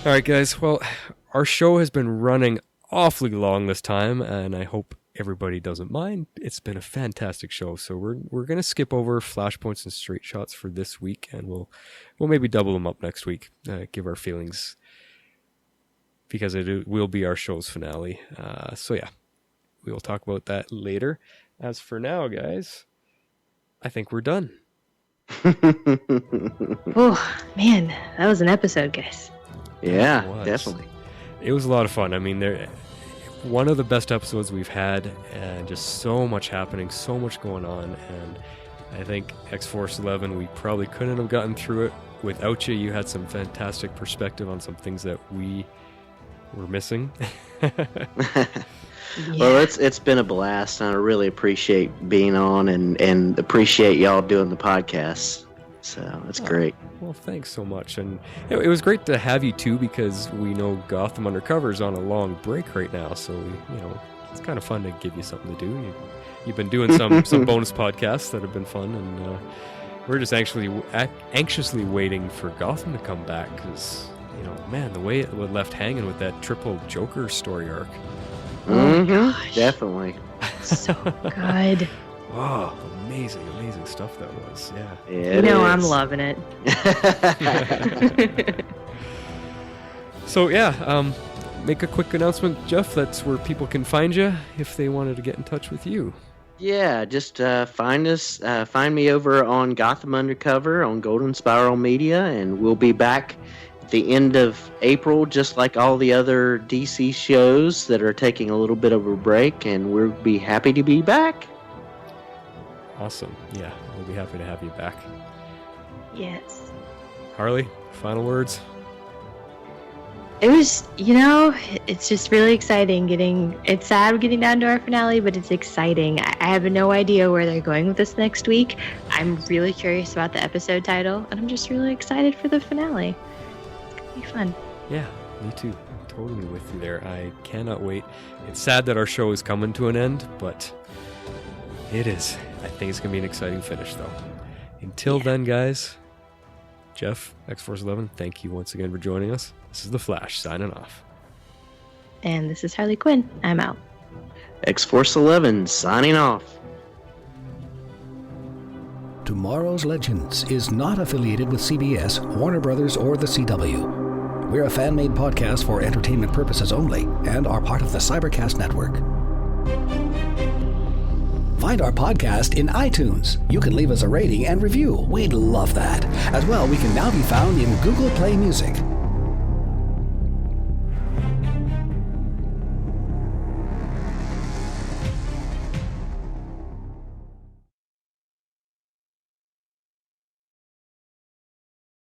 All right, guys. Well, our show has been running awfully long this time, and I hope everybody doesn't mind. It's been a fantastic show, so we're going to skip over flashpoints and straight shots for this week, and we'll maybe double them up next week, give our feelings, because it will be our show's finale. So yeah, we will talk about that later. As for now, guys, I think we're done. Oh, man, that was an episode, guys. Yeah, definitely. It was a lot of fun. I mean, one of the best episodes we've had, and just so much happening, so much going on, and I think X-Force 11, we probably couldn't have gotten through it without you. You had some fantastic perspective on some things that we were missing. Well, it's been a blast, and I really appreciate being on and appreciate y'all doing the podcast. So it's great. Well, thanks so much. And it was great to have you too, because we know Gotham Undercover is on a long break right now. So, it's kind of fun to give you something to do. You've been doing some bonus podcasts that have been fun, and we're just anxiously waiting for Gotham to come back, because, man, the way it was left hanging with that triple Joker story arc. Gosh. Definitely. So good. Wow, amazing stuff that was. Yeah. I'm loving it. So yeah, make a quick announcement, Jeff. That's where people can find you if they wanted to get in touch with you. Yeah, just find me over on Gotham Undercover on Golden Spiral Media, and we'll be back at the end of April, just like all the other DC shows that are taking a little bit of a break, and we'll be happy to be back. Awesome. Yeah, we'll be happy to have you back. Yes. Harley, final words? It was, it's just really exciting it's sad getting down to our finale, but it's exciting. I have no idea where they're going with this next week. I'm really curious about the episode title, and I'm just really excited for the finale. It's going to be fun. Yeah, me too. Totally with you there. I cannot wait. It's sad that our show is coming to an end, but it is. I think it's going to be an exciting finish, though. Until then, guys, Jeff, X-Force 11, thank you once again for joining us. This is The Flash, signing off. And this is Harley Quinn. I'm out. X-Force 11, signing off. Tomorrow's Legends is not affiliated with CBS, Warner Brothers, or the CW. We're a fan-made podcast for entertainment purposes only and are part of the Cybercast Network. Find our podcast in iTunes. You can leave us a rating and review. We'd love that. As well, we can now be found in Google Play Music.